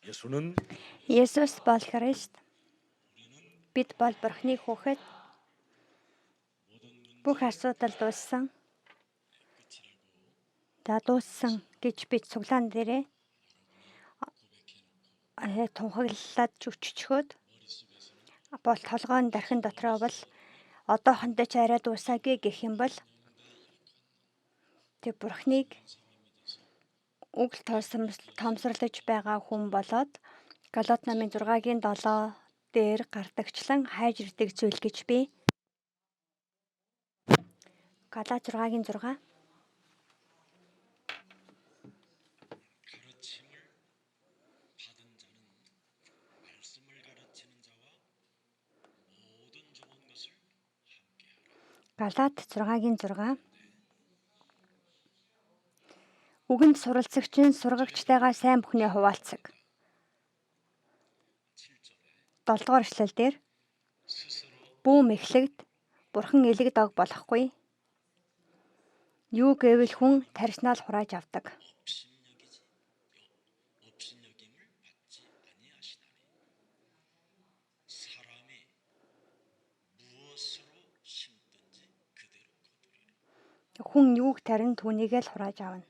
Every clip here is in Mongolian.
Есүс бол Христ. Бид бол Бурхны хүүхэд. Бүх асуудал дууссан. Дууссан гэж бид цуглаан дээрээ тунхаглаад өччгөөд бол толгойн дархин дотроо бол одоохондоо ч арай дуусаагүй гэх юм бол тэг Бурхныг үг томсорлож байгаа хүн болоод Галаат намын 6-гийн 7 дээр гардагчлан хайж ирдэг зүйл гэж би Галаат 6-гийн 6 Галаат 6-гийн 6 Үгэнд суралцагч нь сургагчтайгаа сайн бүхнээ хуваалцаг. 7 дугаар эшлэл дээр бүүм эхлэгд Бурхан элэг дог болохгүй. Юу гэвэл хүн тарснаа л хурааж авдаг. Хүн юуг тарин түүнийг л хурааж авна.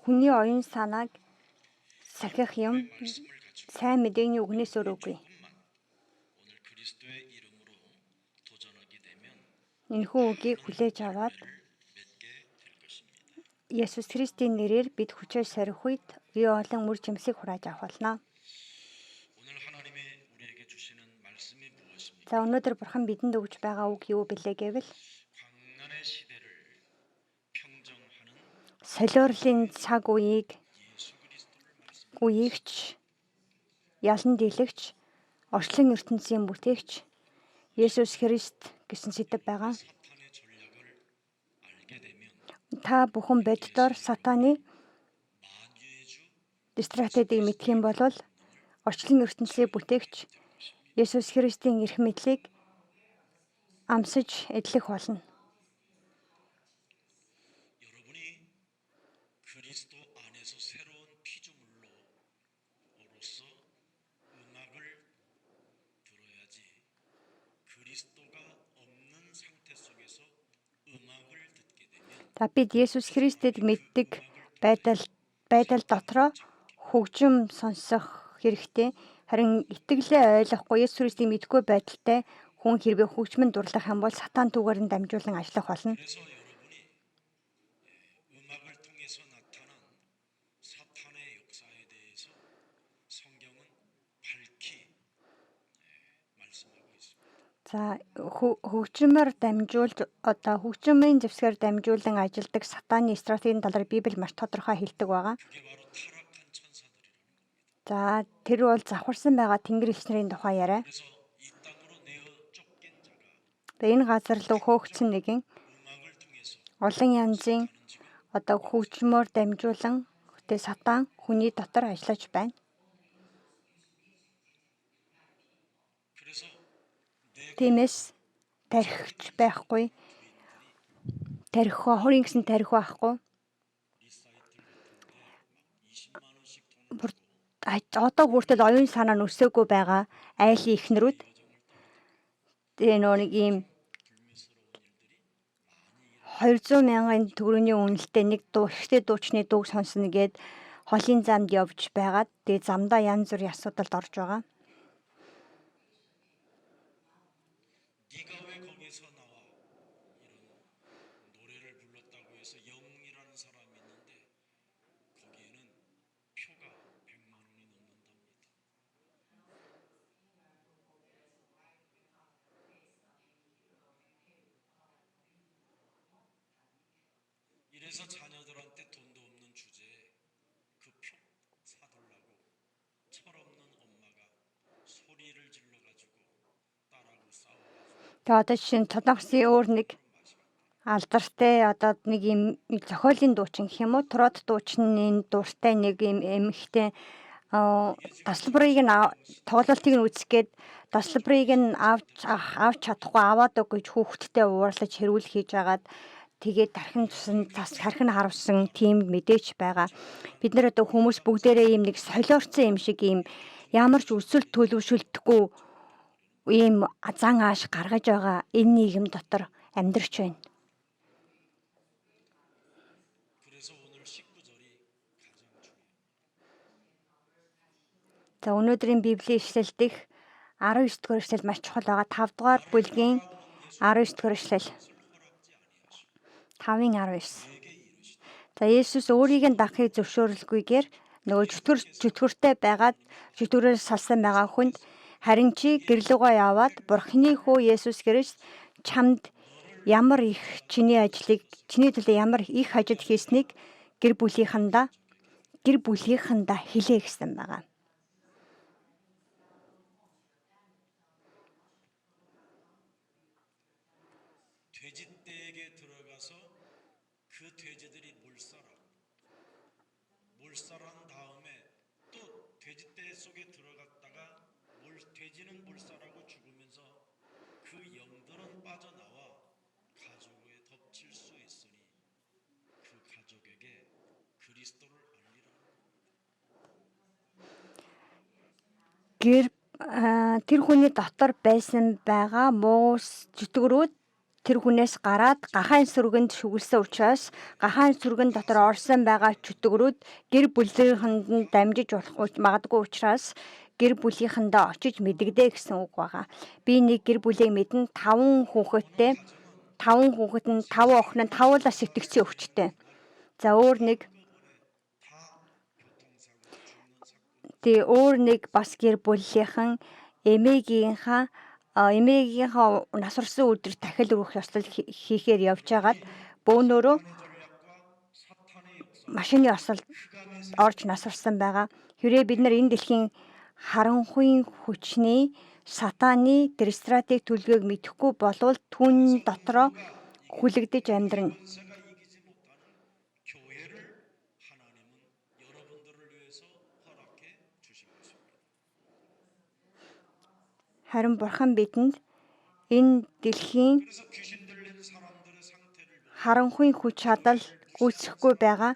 Хүний оюун санааг сахих юм сайн мэдээний үгнээс өөр үгүй. Энэхүү үгийг хүлээж аваад Есүс Христийн нэрээр бид хүчээр сорих үед бие олон үр жимсийг хурааж авах болно. За өнөөдөр Бурхан бидэнд өгж байгаа үг юу билээ гэвэл солиорлын цаг үеигч, ялан дийлэгч, орчлон ертөнцийн бүтээгч Есүс Христ гэсэн сэдэв байгаа. Та бүхэн боддоор сатаны стратегийг мэдэх юм бол орчлон ертөнцийн бүтээгч Есүс Христийн эрх мэдлийг амсаж эдлэх болно. Та бид Есүс Христэд мэддэг байдал дотроо хөгжим сонсох хэрэгтэй. Харин итгэлээ ойлгохгүй Есүс Христийг мэдгүй байдалтай хүн хэрвээ хөгжмөнд дурлах юм бол сатан түүгээр нь дамжуулан ажиллах болно. За хөгжмөөр дамжуулж хөгжмийн зэвсгээр дамжуулан ажилдаг сатаны стратегийн талаар Библи маш тодорхой хэлдэг байгаа. За тэр бол завхарсан байгаа тэнгэр элч нарын тухай яриа. Энэ газар руу хөөгцсөн нэгэн олон янзын хөгжмөөр дамжуулан сатан хүний дотор ажиллаж байна. Тиймээс тархич байхгүй. Хорийн гэсэн тарих байхгүй. Одоо хүртэл оюун санаа нь өсөөгүй байгаа айлын эхнэрүүд нэг ийм 200,000 төгрөгийн үнэлтэд нэг ихтэй дуучны дуу сонсно гээд холын замд явж байгаад тэгээ замдаа янз бүрийн асуудалд орж байгаа. Одоо жишээ нь Тодорхойлсон өөр нэг алдартай нэг юм зохиолын дуучин гэх юм уу? Трот дуучны дуртай нэг юм эмэгтэй тасалбарыг нь тоглолтыг нь үзэх гээд тасалбарыг нь авч чадахгүй аваад өг гэж хүүхдтэй уурлаж хэрүүл хийж агаад тэгээд тархин харавсан тийм мэдээч байгаа. Бид нар одоо хүмүүс бүгдээрээ ийм нэг солиорцсон юм шиг ийм ямар ч өсөлт төлөвшөлтгүй ийм зан ааш гаргаж байгаа энэ нийгэм дотор амьдрч байна. За өнөөдрийн Библийн ишлэл дэх 19 дугаар ишлэл маш чухал байгаа. 5 дугаар бүлгийн 19 дугаар ишлэл. 5-19. За Есүс өөрийг нь дахахыг зөвшөөрлгүйгээр нөгөө чөтгөртэй байгаад чөтгөрөөс салсан байгаа хүнд харин чи гэрлүүгөө яваад Бурхны хүү Есүс Христ чамд ямар их чиний төлөө ямар их ажил хийснийг гэр бүлийнхэндээ хэлээ гэсэн байгаа. 돼지떼에게 들어가서 그 돼지들이 물살한 다음에 또 돼지떼 속에 들어갔다가 돼지는 물살하고 죽으면서 그 영들은 빠져나와 가족에 덮칠 수 있으니 그 가족에게 그리스도를 알리라. Тэр хүний дотор байсан байгаа муус чөтгөрүүд тэр хүнээс гараад гахаан сүргэнд шүглсэн учраас гахаан сүргэн дотор орсон байгаа чөтгөрүүд гэр бүлийнхэнд дамжиж болох магадгүй учраас гэр бүлийнхэндээ очиж мэдэгдээ гэсэн үг байгаа. Би нэг гэр бүлийг мэдэн 5 хүүхэд нь 5 охин нь тавуулаа сэтгцэн өвчтэй. За өөр нэг бас гэр бүлийнхэн эмээгийнхаа насварсан өдөр дахил өрөх ёслол хийхээр явж байгаад бөөнөрөө машины ёслолд орж насварсан байгаа. Хэрвээ бид нар энэ дэлхийн харанхуйн хүчний сатаны стратеги төлөвийг мэдэхгүй болвол түүн дотроо хүлэгдэж амьдрна. Харин Бурхан бидэнд энэ дэлхийн харанхуйн хүч чадал гүйцэхгүй байгаа,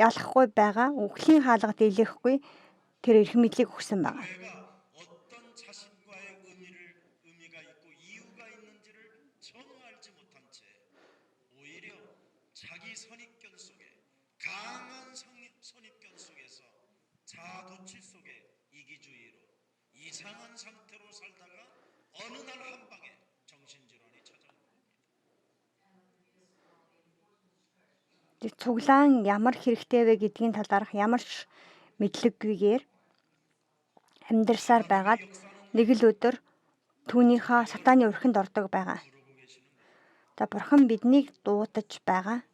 ялахгүй байгаа, үхлийн хаалга дийлэхгүй тэр эрх мэдлийг өгсөн байна. 이상한 상태로 살다가 어느 날 한 방에 정신질환이 찾아옵니다. Цуглаан ямар хэрэгтэй вэ гэдгийн талаарх ямар ч мэдлэггүйгээр амьдарсаар байгаад нэг л өдөр түүнийхээ сатаны өрхөнд ордог байгаа. За Бурхан биднийг дуудаж байгаа.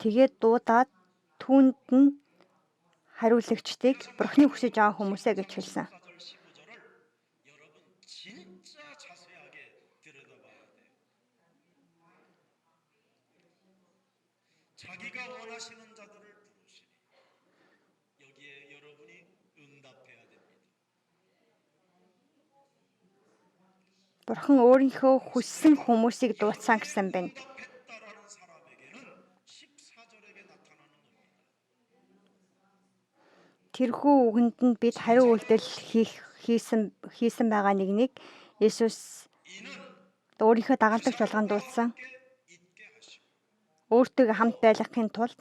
Тэгээд дуудаад түүнд нь хариулагчдыг Бурханы хүсэж байгаа хүмүүсээ гэж хэлсэн. Бурхан өөрийнхөө хүссэн хүмүүсийг дуудсан гэсэн байна. Тэрхүү үгэнд нь бид хариу үйлдэл хийсэн байгаа нэг Есүс өөрийнхөө дагалдагч болгон дуудсан. Өөртөө хамт байлгахын тулд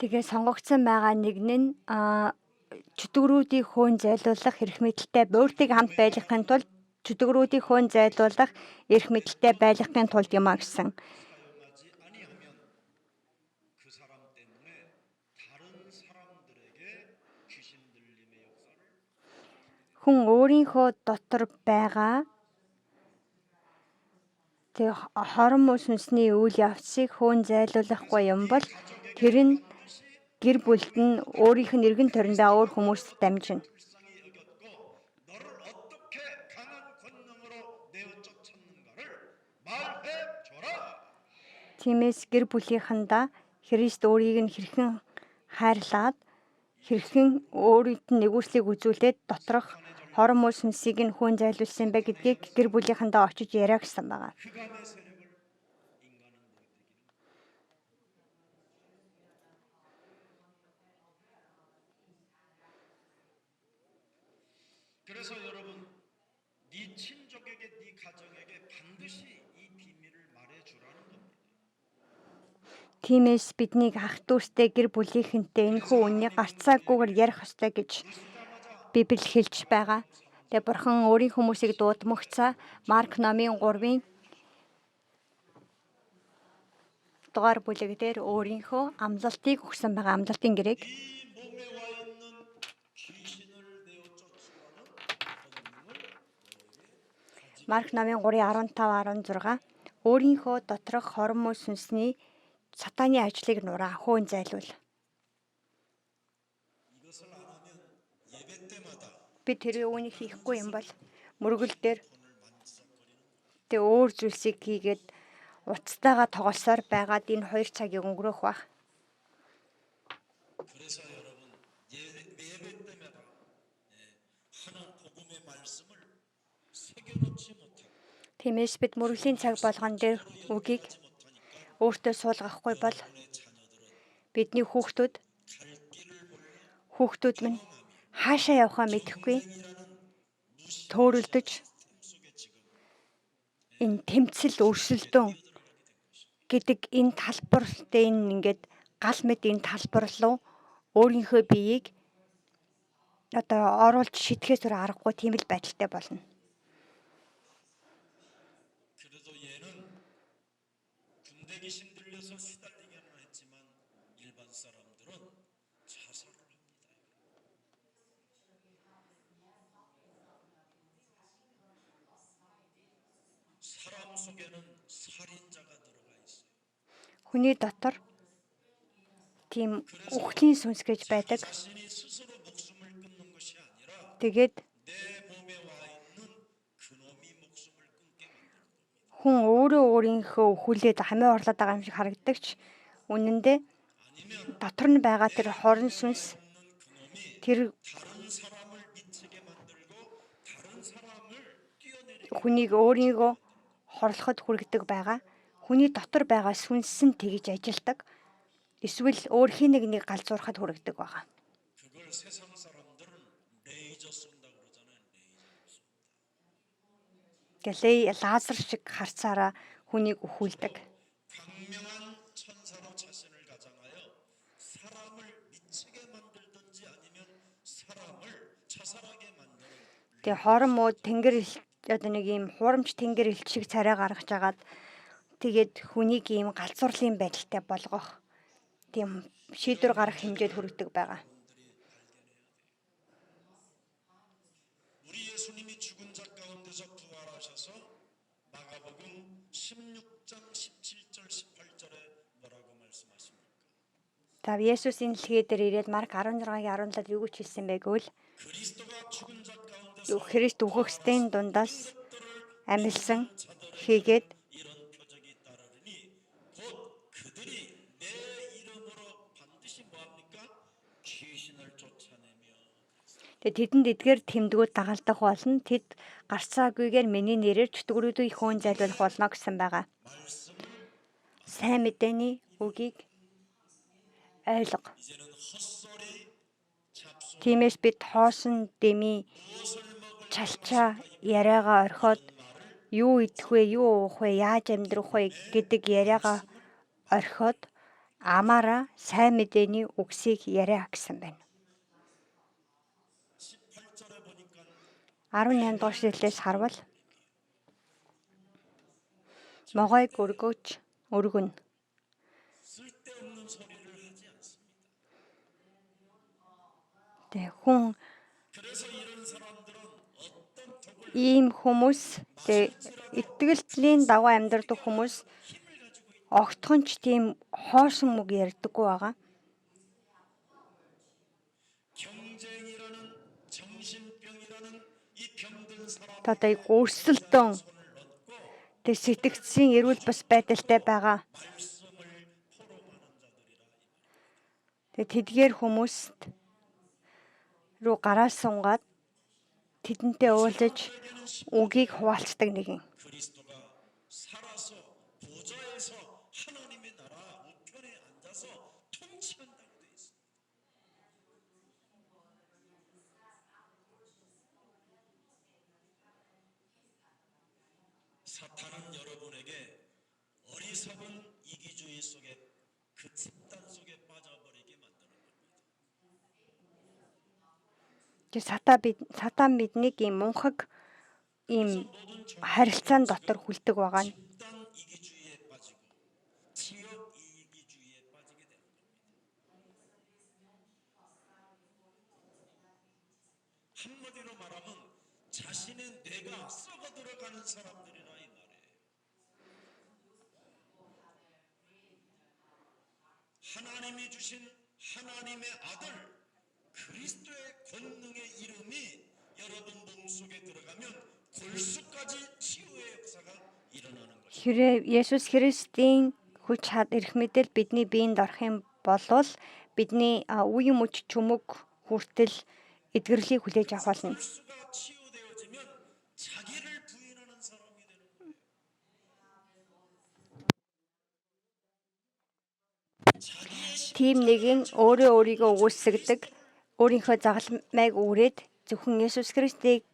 тэгээ сонгогдсон байгаа нэг нь чөтгөрүүдийг хөөн зайлуулах эрх мэдэлтэй өөртөө хамт байлгахын тулд чөтгөрүүдийг хөөн зайлуулах эрх мэдэлтэй байлгахын тулд юм а гэсэн. Хүн өөрийнхөө дотор байгаа Тэг хорон муу сүнсний үйл явцыг хөөн зайлуулахгүй юм бол тэр нь гэр бүлд нь өөрийнх нь эргэн тойрондоо өөр хүмүүст дамжина. 불쌍히 여겼고 너를 어떻게 강한 권능으로 내어 쫓았는가를 말해 줘라. Тиймээс гэр бүлийнхэндээ Христ өөрийг нь хэрхэн хайрлаад хэрхэн өөрийнх нь нэгүслийг үзүүлээд доторх хорон муу сүнсийг нь хөөн зайлуулсан бэ гэдгийг гэр бүлийнхэндээ очиж яриа гэсэн байгаа. 흑암의 세력을 인간은 물어들이는 그래서 여러분 네 친족에게 네 가정에게 반드시 이 비밀을 말해 주라는 겁니다. Тиймээс биднийг ах дүүстэй гэр бүлийнхэнтэй энэхүү үннийг гарцаагүйгээр ярих ёстой гэж Библи хэлж байгаа. Тэгээ бурхан өөрийн хүмүүсийг дуудмагцаа Марк номын 3-ын дугаар бүлэг дээр өөрийнхөө амлалтыг өгсөн байгаа. Амлалтын гэрээг 네 몸에 와 있는 귀신을 내어 쫓으라는 권능을 Марк номын 3:15-16 өөрийнхөө доторх хорон муу сүнсний сатааны ажлыг нураа хөөн зайлуул. 이것을 안 하면 예배 때마다 Бид тэрийг үүнийг хийхгүй юм бол мөргөл дээр тэ өөр зүйлсийг хийгээд уцтайгаа тоглосоор байгаад энэ 2 цагийг өнгөрөөх бах. 그래서 여러분 예배 때마다 하는 복음의 말씀을 새겨놓지 못하고 Тиймээс бид мөргөлийн цаг болгон дээр үгийг өөртөө суулгахгүй бол бидний хүүхдүүд минь хаашаа явахаа мэдэхгүй төөрөлдөж энэ тэмцэл өрсөлдөөн гэдэг энэ талбар дээр ингээд гал мэд энэ талбар руу өөрийнхөө биеийг одоо оруулж шитгэхээс өөр аргагүй тийм л байдалтай болно. 그래도 얘는 군대 귀신 들려서 시달리기는 했지만 일반 사람들은 자살을 합니다. 사람 속에는 살인자가 들어가 있어요. Хүний дотор тийм үхлийн сүнс гэж байдаг. 자신이 스스로 목숨을 끊는 것이 아니라 Тэгээд 내 몸에 와 있는 그놈이 목숨을 끊게 만드는 겁니다. хүн өөрөө өөрийнхөө өхүүлээд хамаа орлоод байгаа юм шиг харагддаг ч үнэн дээр дотор нь байгаа тэр хорон сүнс тэр 다른 사람을 미치게 만들고 다른 사람을 뛰어내리게 хүнийг өөрийгөө хорлоход хүргэдэг байгаа. Хүний дотор байгаа сүнс нь тэгж ажилдаг. Эсвэл өөр хин нэгнийг галзуурахад хүргэдэг байгаа. 그걸 세상 사람들은 레이저 쏜다 그러잖아요. 레이저. Гэлээ лазер шиг харцаараа хүнийг өхүүлдэг. 광명한 천사로 자신을 가장하여 사람을 미치게 만들든지 아니면 사람을 자살하게 만드는 Тэгээ хорон муу тэнгэр одоо нэг юм хуурамч тэнгэр элч шиг царай гаргаж агаад тэгээд хүнийг ийм галзуурлын байдалтай болгох тийм шийдвэр гарах хэмжээд хүргэдэг байгаа. 우리 예수님이 죽은 자 가운데서 부활하셔서 마가복음 16장 17절 18절에 뭐라고 말씀하십니까? За Есүсийн дэлхий дээр ирээд Марк 16-гийн 17-д юу гэж хэлсэн бэ гэвэл 그리스도가 죽은 자 가운데서 Христ үхэгсдийн дундаас амилсан хийгээд 이런 표적이 따르리니 곧 그들이 내 이름으로 반드시 뭐합니까? 귀신을 쫓아내며 тэгээд тэдэнд эдгээр тэмдгүүд дагалдах болно. Тэд гарцаагүйгээр миний нэрээр чөтгөрүүдийг хөөн зайлуулах болно гэсэн байгаа. Сайн мэдээний үгийг ойлго. 이제는 헛소리 잡소 Тиймээс бид хоосон дэмий чалчаа яриагаа орхиод юу идэх вэ, юу уух вэ, яаж амьдрах вэ гэдэг яриагаа орхиод амаараа сайн мэдээний үгсийг яриа гэсэн байна. 18절에 보니까 18 дугаар шүлгээс харвал могойг өргөн 쓸데없는 소리를 하지 않습니다. тэг хүн 그래서 이런 사람들은 어떤 독을 ийм хүмүүс итгэлийн дагуу амьдрэх хүмүүс огтхон ч тийм хоосон үг ярьдаггүй байгаа. 경쟁이라는 정신병이라는 이 병든 사람 Одоо өрсөлдөөн тэг сэтгцийн эрүүл бас байдалтай байгаа. 말씀을 포로하는 자들이라. Тэг тэдгээр хүмүүст руу гараа сунгаад тэдэнтэй уулзаж үгийг хуваалцдаг нэгэн. 그리스도가 살아서 보좌에서 하나님의 나라 우편에 앉아서 통치한다고 돼 있습니다. 사탄은 여러분에게 어리석은 이기주의 속에 그 집단 속에 빠져버리게 만드는 겁니다. Тэг сатан биднийг ийм мунхаг ийм харилцаан дотор хүлдэг байгаа нь. 집단 이기주의에 빠지고 지역 이기주의에 빠지게 되는 겁니다. 한마디로 말하면 자신의 뇌가 썩어 들어가는 사람들이라 이 말이에요. 하나님이 주신 하나님의 아들 그리스도의 권능의 이름이 여러분 몸속에 들어가면 골수까지 치유의 역사가 일어나는 것입니다. Хэрэг Есүс Христийн хүч чад эрх мэдэл бидний биеинд орох юм бол бидний үеийн мөч чүмэг хүртэл эдгэрлийг хүлээж авах болно. 골수가 치유되어지면 자기를 부인하는 사람이 되는 거예요. Тим нэгэн өөрийгөө үүсгдэг, өөрийнхөө загалмайг үүрээд зөвхөн Есүс Христийг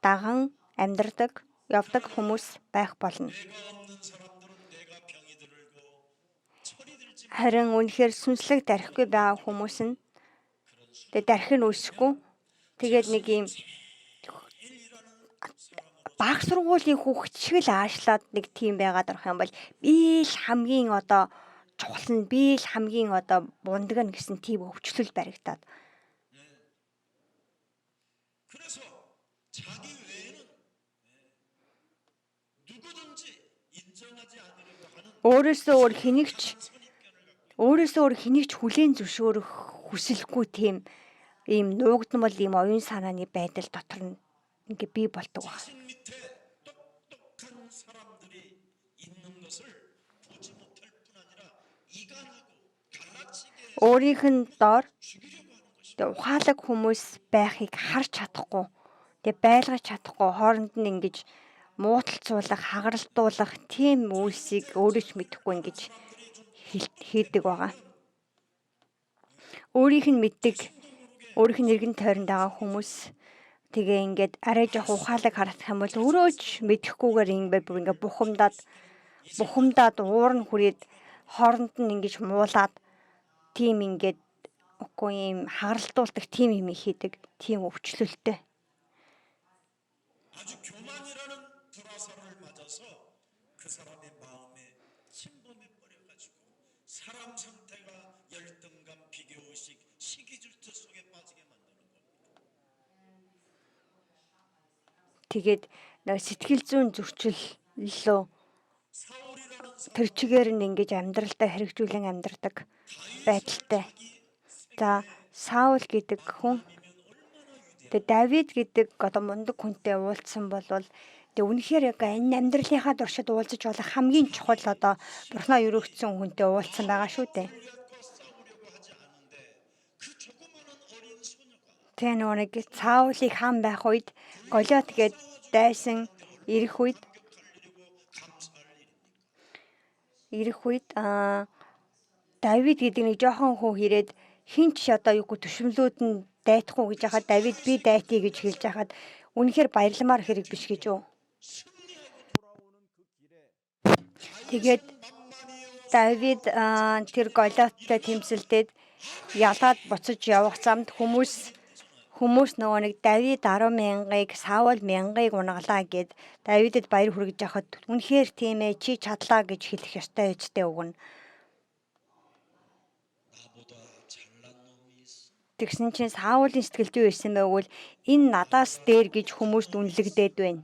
даган амьдрдаг, явдаг хүмүүс байх болно. 내가 없는 사람들은 내가 병이 들고 철이 들지 Харин үнэхээр сүнслэг дарихгүй байгаа хүмүүс нь дарих нь өсөхгүй. Тэгээд нэг юм бага сургуулийн хүүхэд шиг л аашлаад нэг тийм байгаад орох юм бол би л хамгийн чухал нь, би л хамгийн бундаг нь гэсэн тийм өвчлөл баригдаад. 그래서 자기 외에는 누구든지 인정하지 않으려고 하는 Өөрөөсөө өөр хэнийг ч хүлээн зөвшөөрөх хүсэлгүй тийм ийм нуугдмал ийм оюун санааны байдал дотор нь ингээ бий болдог байна. 자신 밑에 똑똑한 사람들이 있는 것을 보지 못할 뿐 아니라 이간하고 갈라치게 Өөрийнх нь доор 죽이려고 하는 것입니다. ухаалаг хүмүүс байхыг харж чадахгүй, байлгаж чадахгүй, хооронд нь ингэж муудалцуулах, хагаралтуулах тийм үйлсийг өөрөө ч мэдэхгүй ингэж хийдэг байгаа. Өөрийнх нь мэддэг, өөрийнх нь эргэн тойронд байгаа хүмүүс тэгээ ингээд арай жоох ухаалаг харагдах юм бол өөрөө ч мэдэхгүйгээр ингээ бухимдаад уур нь хүрээд хооронд нь ингэж муулаад тийм ингээд үгүй юм хагаралтуулдаг тийм юм хийдэг, тийм өвчлөлтэй. 아주 교만이라는 불화살을 맞아서 그 사람의 마음에 침범해 버려가지고 사람 상태가 열등감, 비교의식, 시기질투 속에 빠지게 만드는 겁니다. Тэгээд нэг сэтгэл зүйн зөрчиллөө 사울이라는 тэр чигээр нь ингэж амьдралдаа хэрэгжүүлэн амьдрдаг байдалтай. За Саул гэдэг хүн тэгээ Давид гэдэг мундаг хүнтэй уулзсан бол тэгээ үнэхээр яг энэ амьдралынхаа туршид уулзаж болох хамгийн чухал Бурхнаа өрөөгдсөн хүнтэй уулзсан байгаа шүү дээ. 골리앗과 싸우려고 하지 않은데 그 조그마한 어린 소녀가 Тэгээ нэг Саулыг хаан байх үед Голиат гээд дайсан ирэх үед Давид гэдэг нэг жоохон хүү ирээд хинч төшмлүүд нь дайтахгүй гэж яхад Давид би дайтъя гэж хэлж яхад үнэхээр баярламаар хэрэг биш гэж үү. Тэгээд Давид тэр Голиаттай тэмцэлдээд ялаад буцаж явах замд хүмүүс нөгөө нэг Давид 10,000-ыг Саул 1,000-ыг унгалаа гэд Давидэд баяр хүргэж яхад үнэхээр тийм ээ чи чадлаа гэж хэлэх ёстой ээжтэй өгнө. 나보다 잘난 놈이 있어. Тэгсэн чинь Саулын сэтгэлд юу байсан бэ гэвэл энэ надаас дээр гэж хүмүүст үнэлэгдээд байна.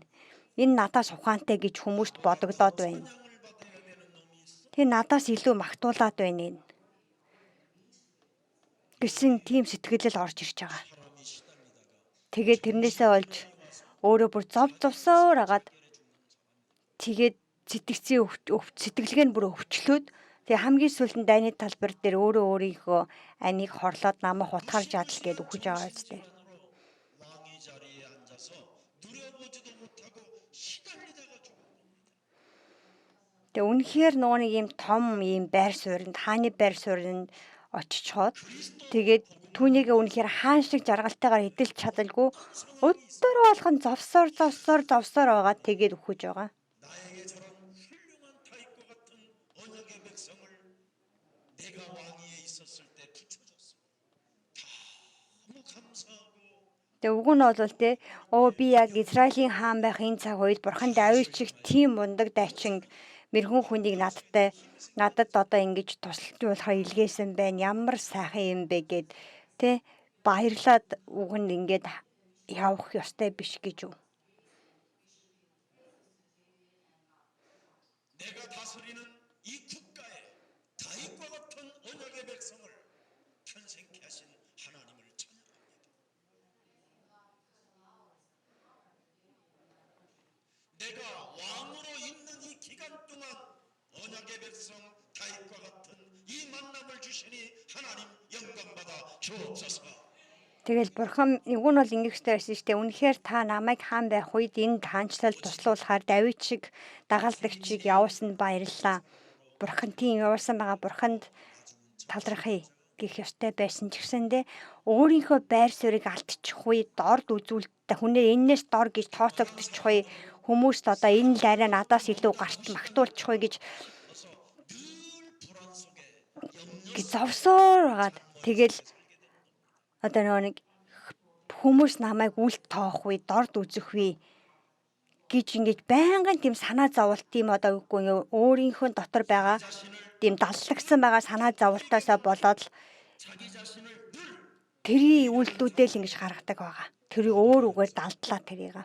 Энэ надаас ухаантай гэж хүмүүст бодогдоод байна. Тэгээ надаас илүү магтуулаад байна энэ гэсэн тийм сэтгэлэл орж ирж байгаа. Тэгээд тэрнээсээ олж өөрөө бүр зовсоор агаад тэгээд сэтгэлгээ нь бүр өвчлөөд тэгээ хамгийн сүүлд дайны талбар дээр өөрийнхөө анийг хорлоод намайг хутгаарж адал гэд өгч байгаа үстэй. 왕의 자리에 앉아서 누려보지도 못하고 시달리다가 죽었습니다. Тэгээ үнэхээр нэг юм том юм байр суурьнд хааны байр суурьнд очичоод тэгээд түүнийг үнэхээр хаан шиг жаргалтайгаар эдэлж чадалгүй өдөр болгон зовсоор байгаа тэгээд өгч байгаа. 나에게 저런 훌륭한 다윗과 같은 언약의 백성을 내가 왕위에 있었을 때 붙여줬어. 너무 감사하고 Тэгээ үг нь бол те би яг Израилийн хаан байх энэ цаг үед бурхан Давид шиг тийм мундаг дайчин мэрхэн хүнийг надад одоо ингэж тусалж болохоор илгээсэн байна. Ямар сайхан юм бэ гэд те баярлаад үг нь ингээд явах ёстой биш гэж үү. 내가 다스리는 이 국가에 다윗과 같은 언약의 백성을 탄생케 하신 하나님을 찬양합니다. 내가 왕으로 있는 이 기간 동안 언약의 백성 다윗과 같은 이 만남을 주시니 하나님 영광받아 주옵소서. Тэгэл бурхан үг нь бол ингэхтэй байсан шүү дээ. Үнэхээр та намайг хаан байх үед энэ хаанчлал туслуулахаар Давид шиг дагалдагчийг явуулсан баярлалаа. Бурхан тийм явуулсан байгаа. Бурханд талархъя гэх ёстой байсан ч гэсэндээ өөрийнхөө байр суурийг алдчих үе дорд үзүүлэлттэй хүнээ энээс дор гэж тооцогдчих үе хүмүүст одоо энэ лайраа надаас илүү гарт магтуулчих үе гэж зовсоор байгаад тэгэл одоо нэг хүмүүс намайг үлд тоох үе, дорд үзэх үе гэж ингэж байнгын тийм санаа зовлт тийм одоо үгүй өөрийнхөө дотор байгаа тийм даллагсан байгаа санаа зовлтоосоо болоод тэрийн үйлдэлүүдээ л ингэж гаргадаг байгаа. Тэр өөр үгээр далдлаа тэрийг.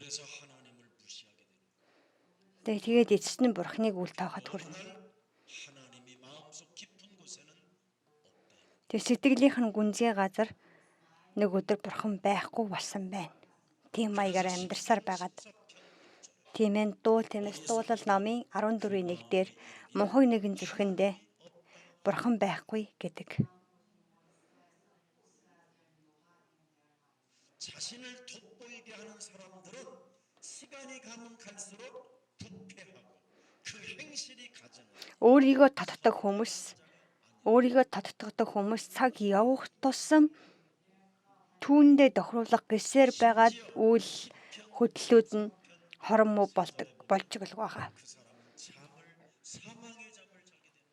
그래서 하나님을 무시하게 됩니다. Тэгээд эцэст нь бурхныг үл тооход хүрнэ. 하나님이 마음속 깊은 곳에는 Тэг сэтгэлийнх нь гүнзгий газар нэг өдөр бурхан байхгүй болсон байна. Тийм маягаар амьдарсаар байгаад. Тиймээ дуулал номын 14:1 дээр мунхаг нэгэн зүрхэндээ бурхан байхгүй гэдэг. 자신을 돋보이게 하는 사람들은 시간이 가면 갈수록 부패하고 그 행실이 가증. Өөрийгөө татдаг хүмүүс цаг явах тусам түүндээ тохируулах гэсээр байгаад үйл хөдлөлүүд нь хорон муу болж гэлг байгаа. 사망의 잠을 자게 됩니다.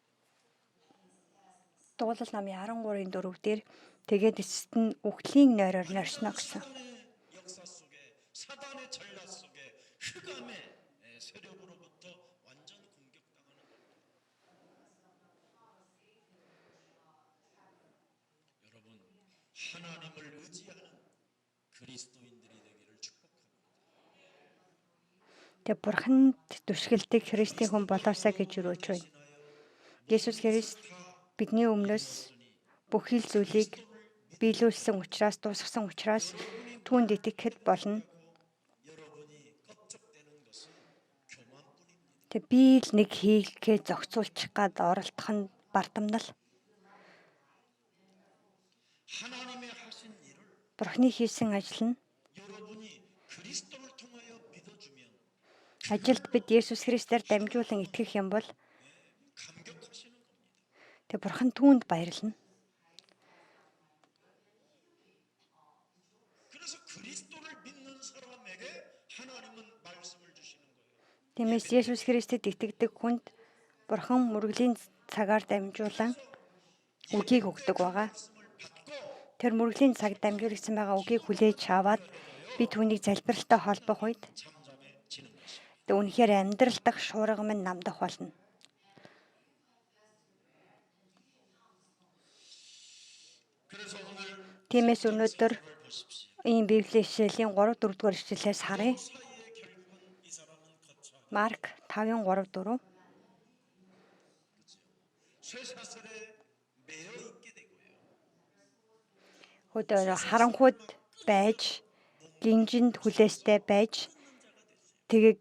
Дуулал номын 13:4 дээр тэгээд эцэст нь үхлийн нойроор норсно гэсэн. 역사 속에 사단의 전략 속에 흑암의 세력으로부터 완전 공격당하는 여러분 하나님을 의지하는 그리스도인들이 되기를 축복합니다. Тэг бурханд түшгэлдэг Христийн хүн болоосаа гэж өрөөж байна. Есүс Христ бидний өмнөөс бүхий л зүйлийг биелүүлсэн учраас дуусгасан учраас түүнд итгэхэд болно. Тэг би л нэг хийлгээ зохицуулчих гад оролдох нь бардамнал. 하나님의 하신 일을 Бурхны хийсэн ажил нь 여러분이 그리스도를 통하여 믿어주면 ажилд бид Есүс Христээр дамжуулан итгэх юм бол 감격하시는 겁니다. тэг бурхан түүнд баярлна. 그래서 그리스도를 믿는 사람에게 하나님은 말씀을 주시는 거예요. Тиймээс Есүс Христэд итгэдэг хүнд бурхан мөргөлийн цагаар дамжуулан үгийг өгдөг байгаа. Тэр мөргөлийн цаг дамжуулсан байгаа үгийг хүлээж аваад би түүнийг залбиралтай холбох үед Тэг үнэхээр амьдрал дахь шуурга минь намдах болно. 그래서 오늘 Тиймээс өнөөдөр 을 보십시오. ийм Библийн ишлэлийн 3-4 дугаар ишлэлээс харъя. 사이에 결국은 이 사람은 거쳐 Марк 5:3-4. 쇠사슬에 매여 있게 되고요. Хөдөө харанхуйд байж, гинжинд хүлээстэй байж, тэгээ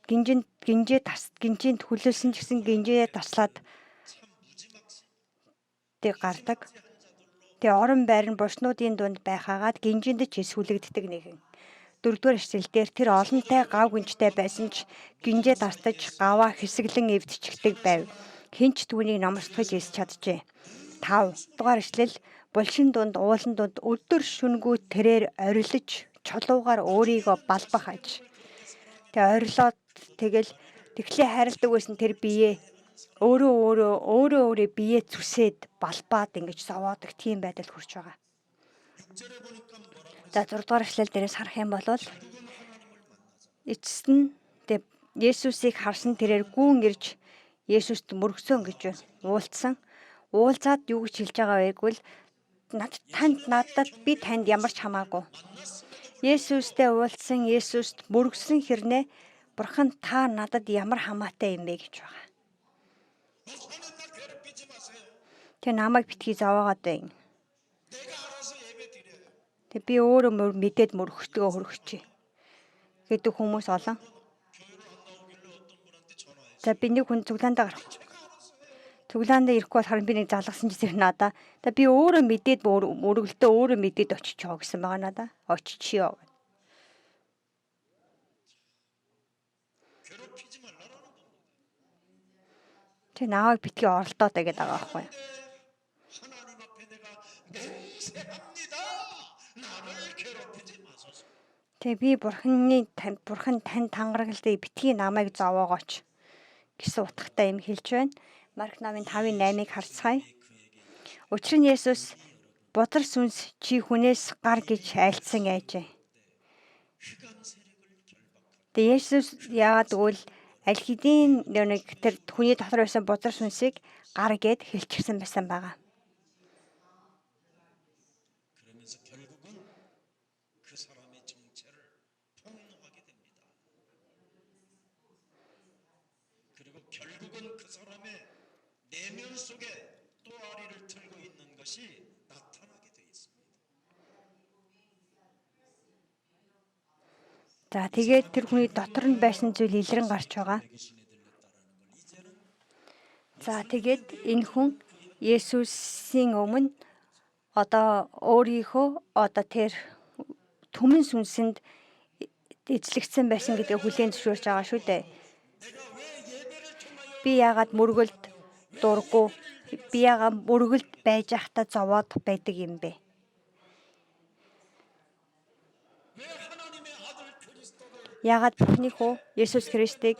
гинжинд хүлээсэн ч гэсэн гинжээ таслаад 참 무지막지 тэг гардаг. Тэгээ орон байрны бушнуудын дунд байхаагаад гинжинд ч сүлэгддэг нэгэн. 4-р эшлэлдэр тэр олонтой гав гинжтэй байсан ч гинжээ тастаж гаваа хэсэглэн эвдчихдэг байв. Хинч түүнийг номсдож илс чаджээ. 5-дугаар эшлэл булшин дунд уулан дунд өдөр шүнгүү тэрээр орилж чулуугаар өөрийгөө балбах аж. Тэгээ орилоод тэгэхээр хайрладаг байсан тэр биеэ өөрөө биеэ зүсээд балбаад ингэж зовоодаг тийм байдалд хүрч байгаа. 6절에 보니까 뭐라고 За 6-дугаар эшлэл дээрээс харах юм бол эцэст нь Есүсийг харсан тэрээр гүүн ирж Есүст мөргсөн гэж уулзсан. Уулзаад юу гэж хэлж байгаа вэ гэвэл надад би танд ямар ч хамаагүй. Есүстэй уулзсан, Есүст мөргсөн хэрнээ Бурхан та надад ямар хамаатай юм бэ гэж байгаа. 목사님 나 괴롭히지 마세요. Тэ намайг битгий зовоогоод бай. 내가 알아서 예배 드려요. Тэ би өөрөө мэдээд мөргөхтгөө хөргөчээ гэдэг хүмүүс олон. 교회를 안 나오길래 어떤 분한테 전화해서 За би нэг хүн цуглаандаа гарах. 제가 알아서 해요. Цуглаандаа ирэхгүй болохоор би нэг залгасан чинь надаа. Та би өөрөө мэдээд мөргөлтөө өөрөө мэдээд очичоо гэсэн байгаа надаа. Очичиё. 괴롭히지 말라라는 겁니다. Тэ намайг битгий оролдоод байгаа байхгүй. 하나님 앞에 내가 맹세합니다. 나를 괴롭히지 마소서. Тэ би бурхан тань тангарагтай битгий намайг зовоогооч гэсэн утгатай юм хэлж байна. Марк 5:8-ыг харцгаая. Учир нь Есүс бузар сүнс чи хүнээс гар гэж айлтсан айжээ. Тэгээ Есүс яагаад гэвэл аль хэдийн нэг тэр хүний дотор байсан бузар сүнсийг гар гэд хэлчихсэн байсан байгаа. 그러면서 결국은 그 사람의 정체를 폭로하게 됩니다. 그리고 결국은 그 사람의 내면 속에 또아리를 틀고 있는 것이 나타나게 돼 있습니다. За тэгээд тэр хүний дотор нь байсан зүйл илрэн гарч байгаа. 귀신이 들렸다라는 걸 이제는 За тэгээд энэ хүн Есүсийн өмнө одоо өөрийнхөө одоо тэр түмэн сүнсэнд эзлэгдсэн байсан гэдгийг хүлээн зөвшөөрч байгаа шүү дээ. Би яагаад мөргөлд дурггүй, би яагаад мөргөлд байж байхдаа зовоод байдаг юм бэ? 왜 하나님의 아들 그리스도를 Яагаад Бурхны хүү Есүс Христийг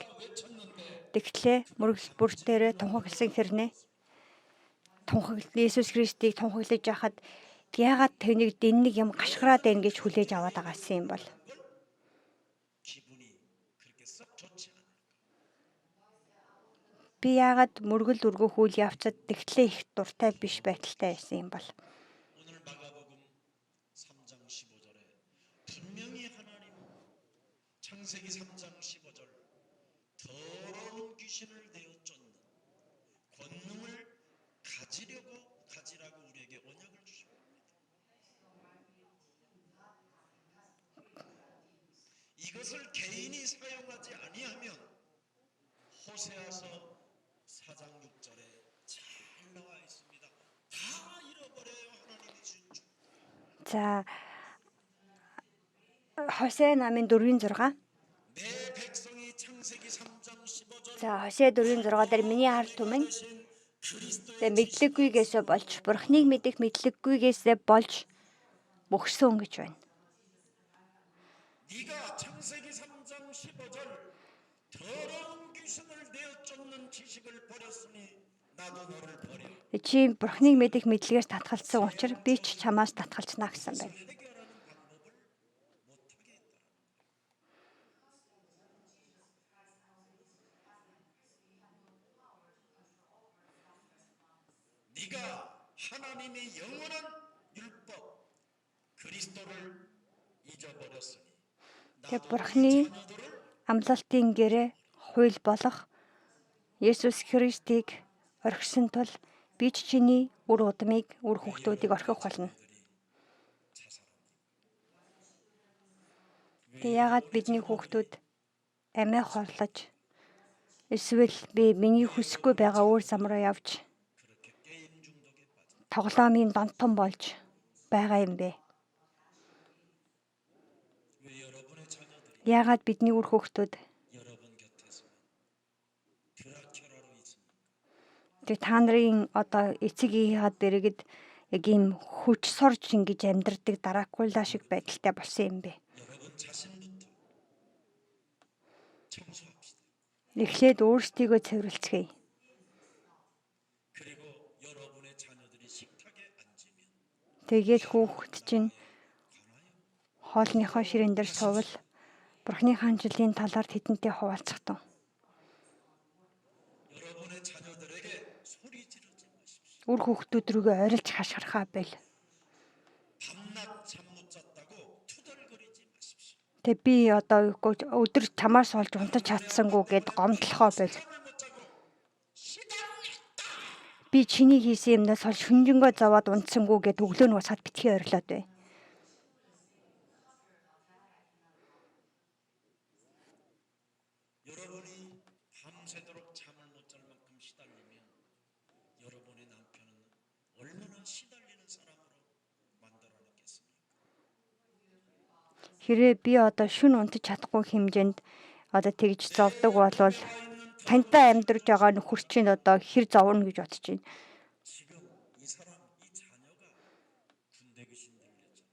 тэгтлээ мөргөл бүртээрээ тунхагласан хэрнээ Есүс Христийг тунхаглаж яхад яагаад тэнийг дэнэг юм гашгараад байна гэж хүлээж аваад байгаасан юм бол 기분이 그렇게 썩 좋지 않아요. би яагаад мөргөл өргөх үйл явцад тэгтлээ их дуртай биш байдалтай байсан юм бол 오늘 마가복음 3장 15절에 분명히 하나님 창세기 3장 15절 더러운 귀신을 내어 쫓는 권능을 가지라고 우리에게 언약을 주십니다. 이것을 개인이 사용하지 아니하면 호세아서 4장 6절에 잘 나와 있습니다. 다 잃어버려요. 하나님이 주신 축복. за Хосе намын 4:6 내 백성이 창세기 3장 15절 за Хосе 4:6 дээр миний ард түмэн 그리스도의 мэдлэггүйгээсээ болж Бурхныг мэдэх мэдлэггүйгээсээ болж мөхсөн гэж байна. 네가 창세기 3장 15절 더러운 귀신을 내어 쫓는 지식을 버렸으니 나도 너를 버려. Чи Бурхныг мэдэх мэдлэгээс татгалцсан учраас би ч чамаас татгалцна гэсэн байна. 해결하는 방법을 못하게 했다. 네가 하나님의 영원한 율법 그리스도를 잊어버렸으니 Тэг 나도 네 Бурхны 자녀들을 амлалтын гэрээ хууль болох Есүс Христийг орхисон тул би ч чиний үр удмыг, үр хүүхдүүдийг орхих болно. Тэг яагаад бидний хүүхдүүд амиа хорлож эсвэл би миний хүсэхгүй байгаа өөр зам руу явж 그렇게 게임 중독에 빠져 тоглоомын донтон болж байгаа юм бэ? 왜 여러분의 자녀들이 Яагаад бидний үр хүүхдүүд 여러분 곁에서 드라큘라로 있습니까? тэг та нарын одоо эцэг эхийнхээ дэргэд яг ийм хүч сурж ингэж амьдрдаг Дракула шиг байдалтай болсон юм бэ? 여러분 자신부터 청소합시다. Эхлээд өөрсдийгөө цэвэрлцгээе. 그리고 여러분의 자녀들이 식탁에 앉으면 Тэгээд хүүхэд чинь хоолныхоо ширээн дээр сувал Бурхны хаанчлалын талаар тэдэнтэй хуваалцахтун. 여러분의 자녀들에게 소리 지르지 마십시오. Үр хүүхдүүд рүүгээ орилж хашгирахаа бэл. 밤낮 잠 못 잤다고 투덜거리지 마십시오. Тэг би одоо өдөр чамаас олж унтаж чадсангүй гэд гомдлохоо бэл. 잠을 못 자고 시달렸다. Би чиний хийсэн юмнаас олж шүнжэнгөө зовоод унтсангүй гэд өглөө нь босаад битгий орилоод бай. 여러분이 밤새도록 잠을 못 잘 만큼 시달리면 여러분의 남편은 얼마나 시달리는 사람으로 만들어냈겠습니까? Хэрвээ би одоо шүн унтаж чадахгүй хэмжээнд одоо тэгж зовдөг болвол тантай амьдарч байгаа нөхөр чинь одоо хэр зовно гэж бодож байна. 지금 이 사람, 이 자녀가 군대 귀신 들렸잖아요.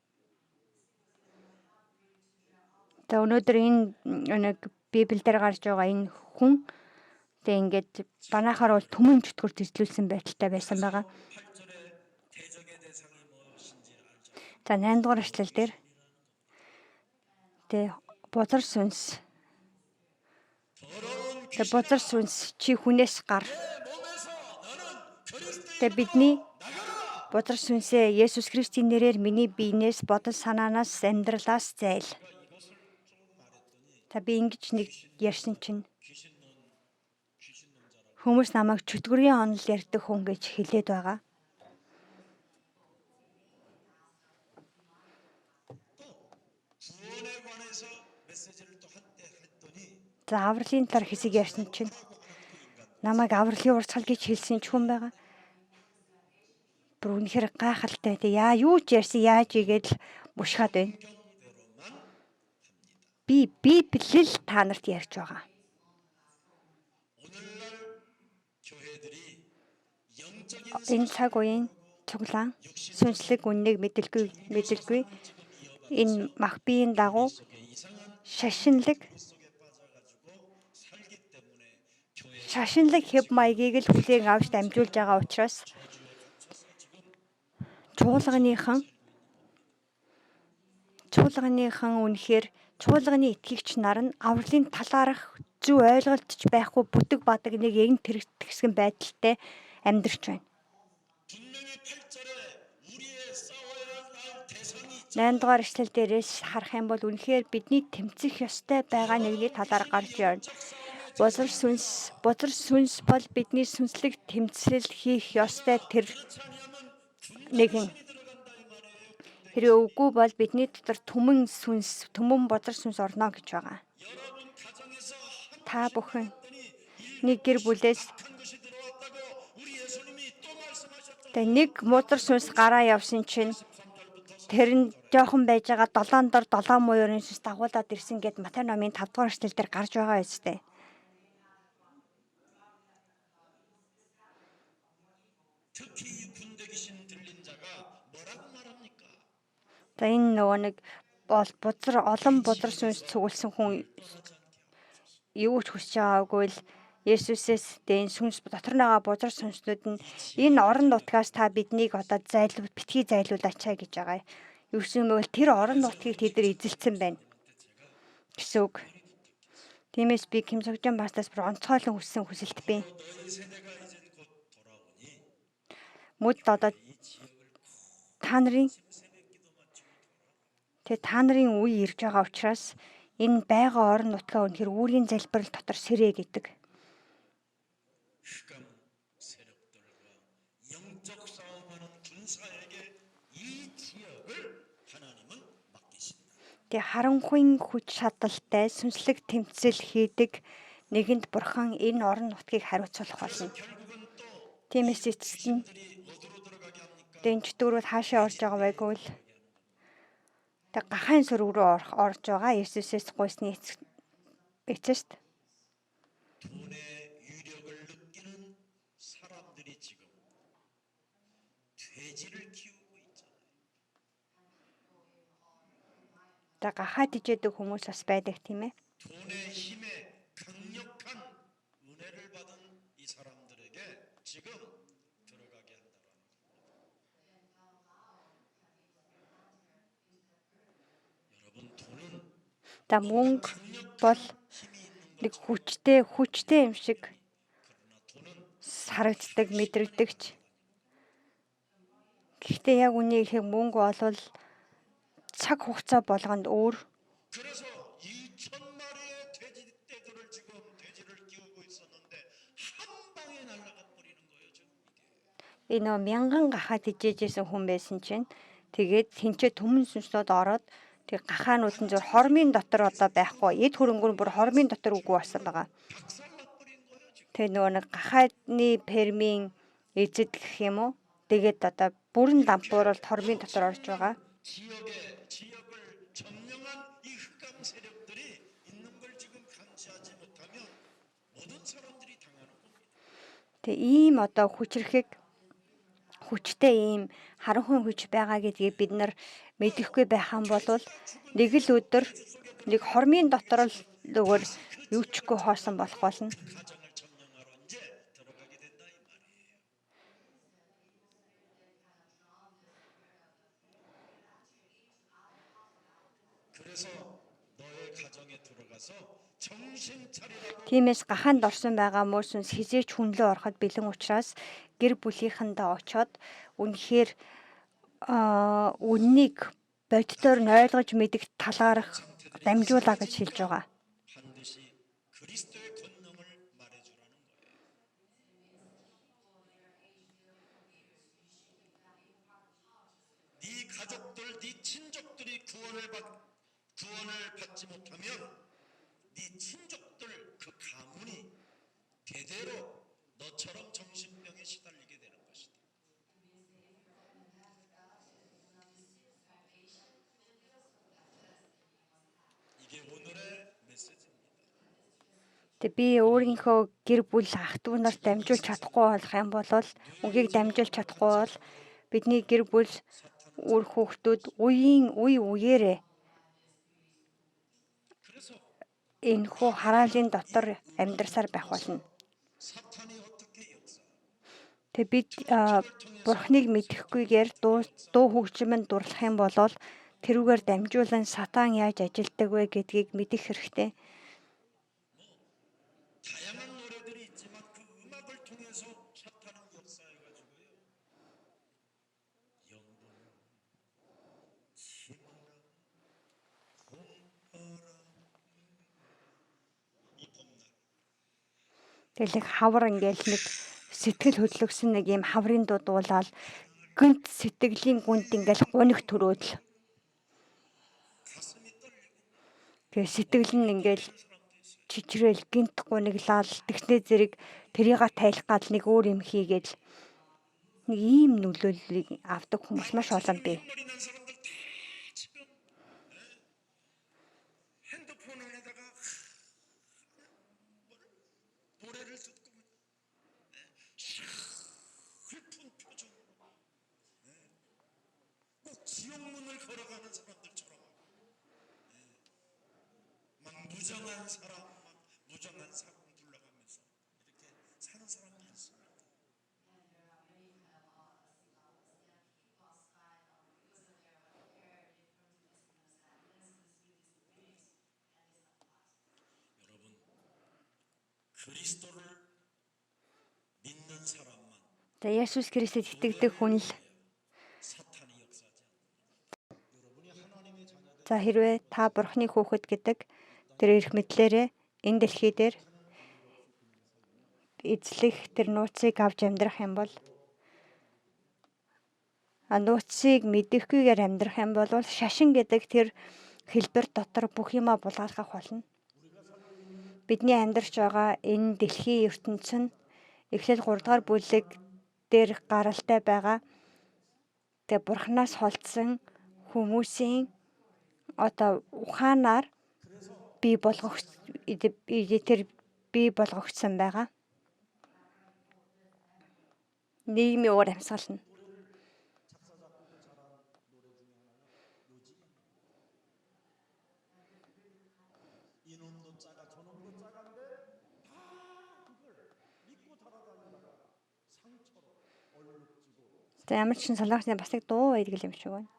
За өнөөдөр энэ нэг Библиэл дээр гарч байгаа энэ хүн тэг ингээд банахаар бол түмэн чөтгөр төслүүлсэн байдалтай байсан байгаа. 8절에 대적의 대상이 무엇인지 알죠? За 8 дугаар эшлэл дээр тэг бузар сүнс. 더러운 Тэг бузар сүнс чи хүнээс гар. 몸에서 너는 그리스도의 Тэг бидний 나가라. бузар сүнсээ Есүс Христийн нэрээр миний биенээс бодол санаанаас амьдралаас зайл. 이것을 좀 말했더니 Та би ингэж нэг ярьсан чинь 귀신 놈자라고 хүмүүс намайг чөтгөрийн онол ярьдаг хүн гэж хэлээд байгаа. 구원에 관해서 메시지를 또 한때 했더니 За авралын талаар хэсэг ярьсан чинь намайг авралын урсгал гэж хэлсэн ч хүн байгаа. Бүр үнэхээр гайхалтай. Тэг юу ч ярьсан яаж игээд л мушгаад байна. 경대로만 합니다. Би Библиэл та нарт ярьж байгаа. 오늘날 교회들이 영적인 Энэ цаг үеийн цуглаан сүнслэг үннийг мэдэлгүй энэ мах биеийн дагуу шашинлаг хэв маягийг л хүлээн авч дамжуулж байгаа учраас чуулганыхан үнэхээр чуулганы итгэгч нар нь авралын талаарх зөв ойлголтч байхгүй бүтэг бадаг нэг эгэн тэрэгтгэсэн байдалтай амьдарч байна. 분명히 8절에 우리의 싸워야 할 대상이 8 дугаар эшлэл дээрээс харах юм бол үнэхээр бидний тэмцэх ёстой байгаа нэгний талаар гарч ирнэ. Бузар сүнс бол бидний сүнслэг тэмцэл хийх ёстой тэр нэгэн. Хэрвээ үгүй бол бидний дотор түмэн бузар сүнс орно гэж байгаа. 여러분 가정에서 Та бүхэн нэг гэр бүлээс 한 것이 들어왔다고 우리 예수님이 또 말씀하셨잖아요. тэг нэг бузар сүнс гараа явсан чинь тэр нь жоохон байж байгаа 7 дор 7 мууёрын сүнс дагуулад ирсэн гэд Матай номын 5 дугаар эшлэл дээр гарч байгаа үстэй. 특히 이 군대 귀신 들린 자가 뭐라고 말합니까? За энэ нөгөө нэг бол олон бузар сүнс цугулсан хүн юу ч хүсэж байгаагүй л Есүсээс энэ сүнс дотор байгаа бузар сүнснүүд нь энэ орон нутгаас та биднийг одоо битгий зайлуулаач гэж байгаа. Юу ч юм бол тэр орон нутгийг тэд нар эзэлсэн байна гэсэн үг. Тиймээс би Ким Согжон пастаас бүр онцгойлон хүссэн хүсэлт бий. 너희 세대가 이제 곧 돌아오니 Мөд одоо та нарын үе ирж байгаа учраас энэ байгаа орон нутгаа өнөхөр үүрийн залбирал дотор сэрээ гэдэг. 흑암 세력들과 영적 싸움하는 군사에게 이 지역을 하나님은 맡기신다. Тэгээ харанхуйн хүч шаталтай сүнслэг тэмцэл хийдэг нэгэнд бурхан энэ орон нутгийг хариуцлах болно. 결국은 또 Тиймээс эцэст нь 들이 어디로 들어가게 합니까? дэнчдүүрүүд хаашаа орж байгаа байггүй л тэг гахаан сүрэг рүү орж байгаа Есүсээс гуйсны эцэст 돈의 유력을 느끼는 사람들이 지금 돼지를 키우고 있잖아요. тэг гахаад ижээдэг хүмүүс бас байдаг тийм ээ. 돈의 힘에 강력한 은혜를 받은 이 사람들에게 지금 들어가게 한다는 여러분 돈은 За мөнгө бол нэг хүчтэй юм шиг харагддаг, мэдрэгдэгч. Гэхдээ яг үнийг хэлэх мөнгө олвол цаг хугацаа болгонд өөр. 그래서 2,000마리의 돼지떼들을 지금 돼지를 키우고 있었는데 한 방에 날아가 버리는 거예요 지금 이게. Энэ 1000 гахаад ижээжсэн хүн байсан чинь тэгээд тэнцээ төмөн сүнслүүд ороод тэг гахаанууд нь зөв хормын дотор одоо байхгүй. Эд хөрөнгөөр бүр хормын дотор үгүй болсон байгаа. 박살나버린 거예요 지금. Тэгээ нөгөө нэг гахаадны фермийн эзэд гэх юм уу? Тэгээд одоо бүрэн дампуурал хормын дотор орж байгаа. 지역을 점령한 이 흑암 세력들이 있는 걸 지금 감시하지 못하면 모든 사람들이 당하는 겁니다. Тэг ийм одоо хүчтэй ийм харанхуй хүч байгаа гэдгийг бид нар мэдэхгүй байхan болвол нэг л өдөр нэг хормын дотор л зүгээр юучгүй хоосон болох болно. 가정을 점령하러 이제 들어가게 된다 이 말이에요. 그래서 너의 가정에 들어가서 정신 차리라고 Тиймээс гахаанд орсон байгаа мөсөнс хизээч хүнлээ ороход бэлэн учраас гэр бүлийнхэндээ очоод үнэхээр үннийг боддоор нь ойлгож мэдэх талаарх дамжуулаа гэж хэлж байгаа. 반드시 그리스도의 권능을 말해주라는 거예요. 네 가족들, 네 친족들이 구원을 받지 못하면 네 친족들 그 가문이 대대로 너처럼 정신병에 시달리게 되는 것이다. 이게 오늘의 메시지입니다. Тэг би өөрийнхөө гэр бүл ах トゥ у нарт дамжуулж чадахгүй болох юм бол үгийг дамжуулж чадахгүй бол бидний гэр бүл үр хүүхдүүд үеэрээ 그래서 энэхүү хараалын дотор амьдрсаар байх болно. 사탄이 어떻게 역사? Тэг бид бурхныг мэдэхгүйгээр дуу хөгжмөнд дурлах юм бол тэрүүгээр дамжуулан сатан яаж ажилтдаг вэ гэдгийг мэдэх хэрэгтэй. 다양한 노래들이 있지만 그 음악을 통해서 사탄은 역사해가지고요. 영분, 치마라, 봄바람, 이 봄날. Тэгэл хавар ингээл нэг сэтгэл хөдлөсөн нэг юм хаврын дуу дуулаад гүнт сэтгэлийн гүнт ингээл гуниг төрөөд л 가슴이 떨리고 тэгээ сэтгэл нь ингээл чичрээл гинт гуниглал тэгснээ зэрэг тэрийг тайлах гал нэг өөр юм хийгээд нэг ийм нөлөөллийг авдаг хүмүүс маш олон бий. 머리 난 사람들 다 지금 핸드폰 안에다가 노래를 듣고 슬픈 표정으로 꼭 지옥문을 걸어가는 사람들처럼 막 무정한 사람 둘러가면서 이렇게 사는 사람도 있습니다. 여러분 그리스도를 믿는 사람만 За Есүс Христэд итгэдэг хүн л 사탄이 역사하지 않습니다. 여러분이 하나님의 자녀들 за хэрвээ та Бурхны хүүхэд гэдэг тэр эрх мэдлээрээ энэ дэлхий дээр эзлэх тэр нууцыг авч амьдрах юм бол нууцыг мэдэхгүйгээр амьдрах юм бол шашин гэдэг тэр хэлбэр дотор бүх юмаа булгаалгах болно. Бидний амьдарч байгаа энэ дэлхийн ертөнц нь Эхлэл 3 дугаар бүлэг дээр гаралтай байгаа тэгээ Бурханаас холдсон хүмүүсийн ухаанаар бий болгогдсон байгаа. Нийгмийн уур амьсгал нь. 이놈도 짜가 저놈도 짜간데 다 그걸 믿고 달아다니다가 상처로 얼룩지고 За ямар ч чин солонгосны бас нэг дуу байдаг юм шиг байна.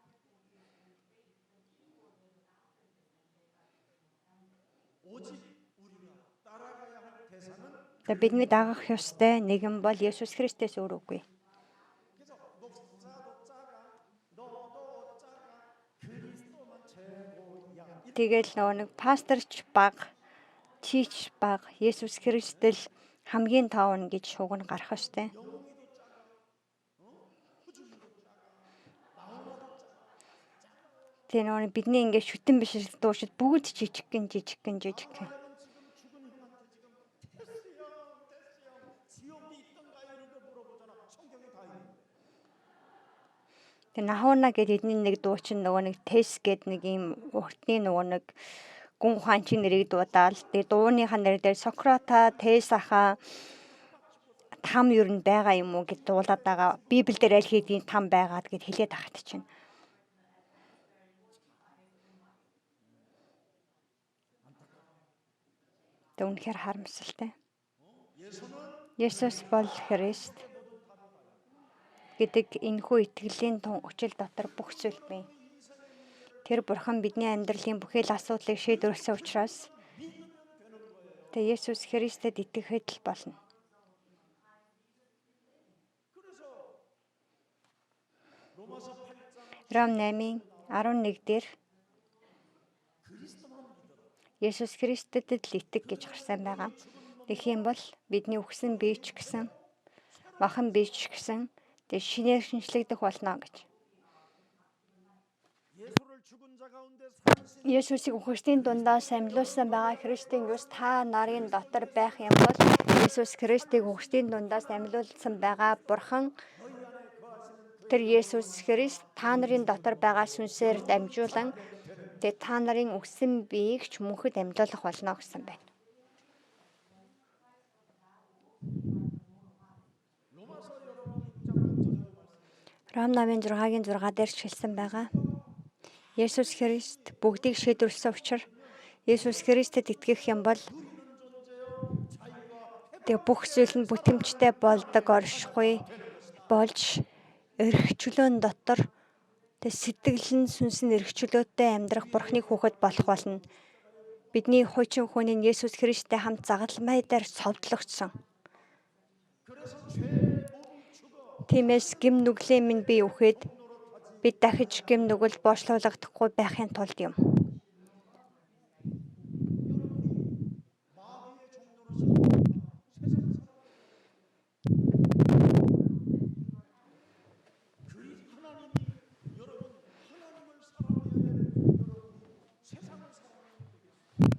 오직 우리가 따라가야 할 대상은 За бидний дагах ёстой нэгэн бол Есүс Христос өөр үгүй. 그래서 목사도 짜가 너도 짜가 그리스도만 최고야. Тэгэл нөгөө нэг пасторч баг, чич баг, Есүс Христэл хамгийн тоон гэж шугна гарах ёстой. Тэгээ нөгөө нэг бидний ингээд шүтэн биш дуушид бүгд жижигхэн. 지금 죽은 형한테 지금 됐어요. 지옥이 있던가요? 이렇게 물어보잖아. 성경에 다 있는데. Тэгээ Нахуна гэдэг эдний нэг дуу чинь нөгөө нэг Тес гэдэг нэг юм уртны нөгөө нэг гүн ухаанчийн нэрийг дуудаал. Тэгээ дууныхаа нэр дээр Сократа, Тесаха там юу н байгаа юм уу гэж дуулаад байгаа. Библиэлд аль хэдийн там байгаад гэд хэлээд ахт чинь. Үнэхээр харамсалтай. Есүс бол Христ гэдэг энэхүү итгэлийн тун өчил дотор бүх зүйл бий. Тэр бурхан бидний амьдралын бүхэл асуудлыг шийдвэрлсэн учраас тэгээ Есүс Христэд итгэхэд л болно. Ром 8:11 дээр Есүс Христэд л итэг гэж гарсан байгаа. Тэгэх юм бол бидний үхсэн бие ч гэсэн махан бие ч гэсэн тэг шинээр шинжлэгдэх болно гэж. Есүсийг үхэгчдийн дундаас амьлуулсан байгаа Христийн юус та нарын дотор байх юм бол Есүс Христийг үхэгчдийн дундаас амьлуулсан байгаа Бурхан тэр Есүс Христ та нарын дотор байгаа сүнсээр дамжуулан тэгээ та нарын үхсэн биеийг ч мөнхөд амьлуулах болно гэсэн байна. Ром 8:6-гийн 6 дээр хэлсэн байгаа. Есүс Христ бүгдийг шийдвэрлсэн учраас Есүс Христэд итгэх юм бол тэг бүх зүйл нь бүтэмжтэй болдог оршихгүй болж эрхчлөөн дотор тэг сэтгэл нь сүнс нь эрхчлөөтэй амьдрах Бурхны хүүхэд болох болно. Бидний хуучин хүний Есүс Христтэй хамт загалмай дээр цовдлогдсон. Тиймээс гим нүглийн минь би үхээд бид дахиж гим нүгэл боочлуулагдахгүй байхын тулд юм.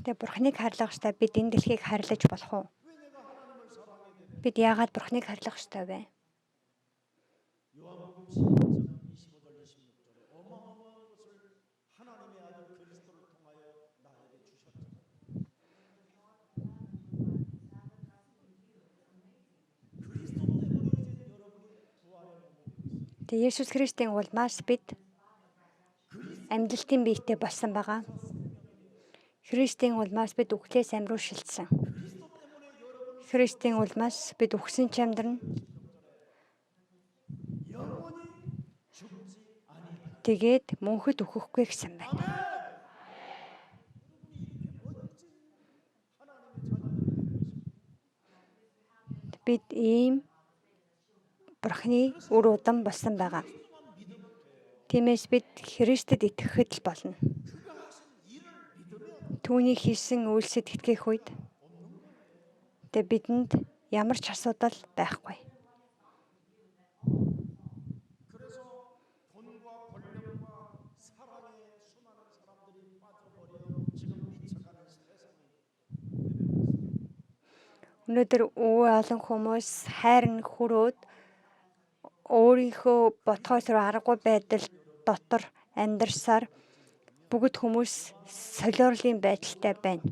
Тэ Бурхныг хайрлах ёстой бид энэ дэлхийг хайрлаж болох уу? Бид яагаад Бурхныг хайрлах ёстой вэ? Тэ Есүс Христийн улмаас бид амьдралтын биетэй болсон байгаа. Христийн улмаас бид үхлээс амь руу шилжсэн. Христийн улмаас бид үхсэн ч амьдрна. Тэгээд мөнхөд үхэхгүй гэсэн байна. Бид ийм Бурхны үр удам болсон байгаа. Тиймээс бид Христэд итгэхэд л болно. Түүний хийсэн үйлсэд итгэх үед бидэнд ямар ч асуудал байхгүй. Өнөөдөр олон хүмүүс хайр хүрөөд өөрийнхөө бодхоос аргагүй байдал дотор амьдарсаар бүгд хүмүүс солиорлын байдалтай байна.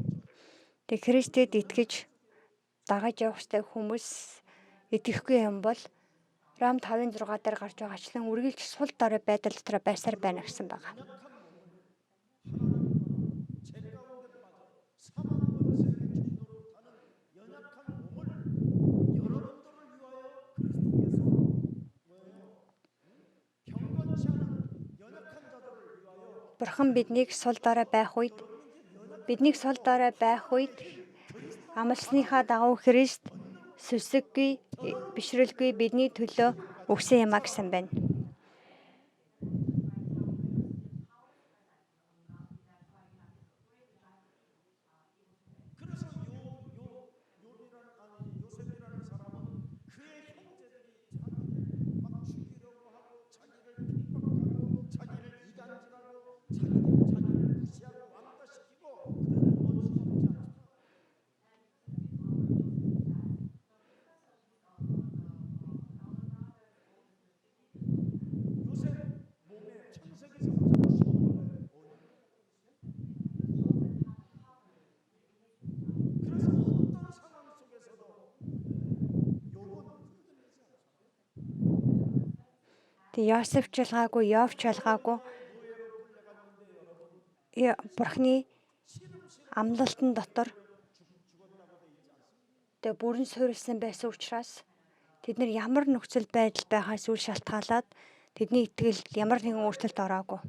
Тэг Христэд итгэж дагаж явах ёстой хүмүүс итгэхгүй юм бол Ром 5:6 дээр гарч байгаачлан үргэлж сул дорой байдал дотор байсаар байна гэсэн байгаа. Бурхан биднийг сул дорой байх үед амласныхаа дагуу Христ сүсэггүй, бишрэлгүй бидний төлөө өгсөн юм а гэсэн байна. Йосеф ч ялгаагүй, Йов ч ялгаагүй. Бурхны амлалтан дотор бүрэн суурилсан байсан учраас тэд нар ямар нөхцөл байдал байхаас үл шалтгаалаад тэдний итгэл ямар нэгэн өөрчлөлт ороогүй.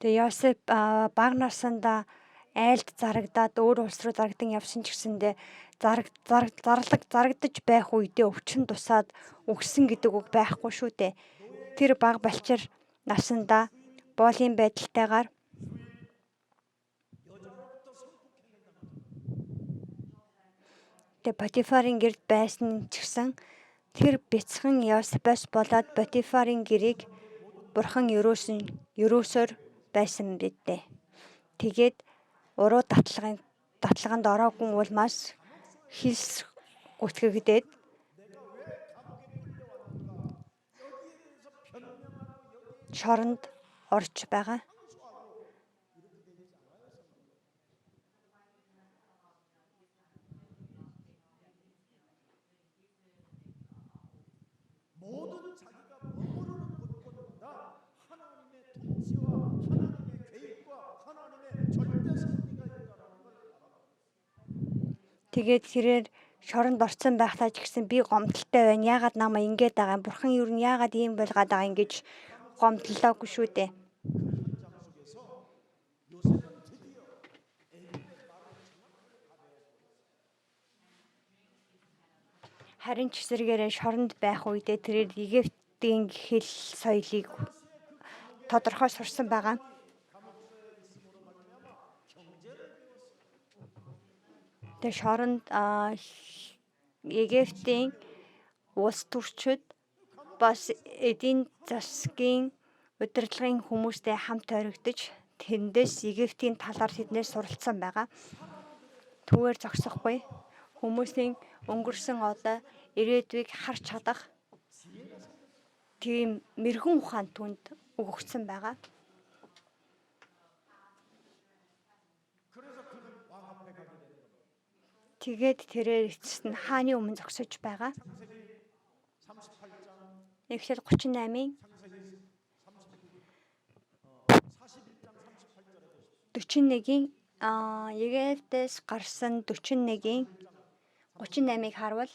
Йосеф бага насандаа айлд зарагдаад өөр улс руу зарагдан явсан ч гэсэндээ зарагдаж байх үедээ өвчин тусаад өгсөн гэдэг үг байхгүй шүү дээ. Тэр бага балчир насандаа боолын байдалтайгаар Потифарын гэрд байсан ч гэсэн тэр бяцхан Йосефоос болоод Потифарын гэрийг Бурхан ерөөсөөр байсан бидээ. Тэгээд уруу татлаганд ороогүй улмаас хилс гүтгэгдээд шоронд орж байгаа. Тэгээд тэрээр шоронд орсон байхдаа ч гэсэн би гомдолтой байна. Яагаад намайг ингэж байгаа юм? Бурхан юу нь яагаад ийм байлгаад байгаа ингэж гомдлоогүй шүү дээ. Харин ч эсвэргээрээ шоронд байх үедээ тэрээр Египтийн хэл соёлыг тодорхой сурсан байгаа. Тэгээ шоронд Египтийн улс төрчид бас эдийн засгийн удирдлагын хүмүүстэй хамт орогдож тэндээс Египтийн талаар тэднээс суралцсан байгаа. Түүгээр зогсохгүй хүмүүсийн өнгөрсөн одоо ирээдүйг харж чадах тийм мэрэгэн ухаан түнд өгөгдсөн байгаа. Тэгээд тэрээр эцэст нь хааны өмнө зогсож байгаа. Эхлэл 38-ийн 41-ийн Египтээс гарсан 41-ийн 38-ыг харвал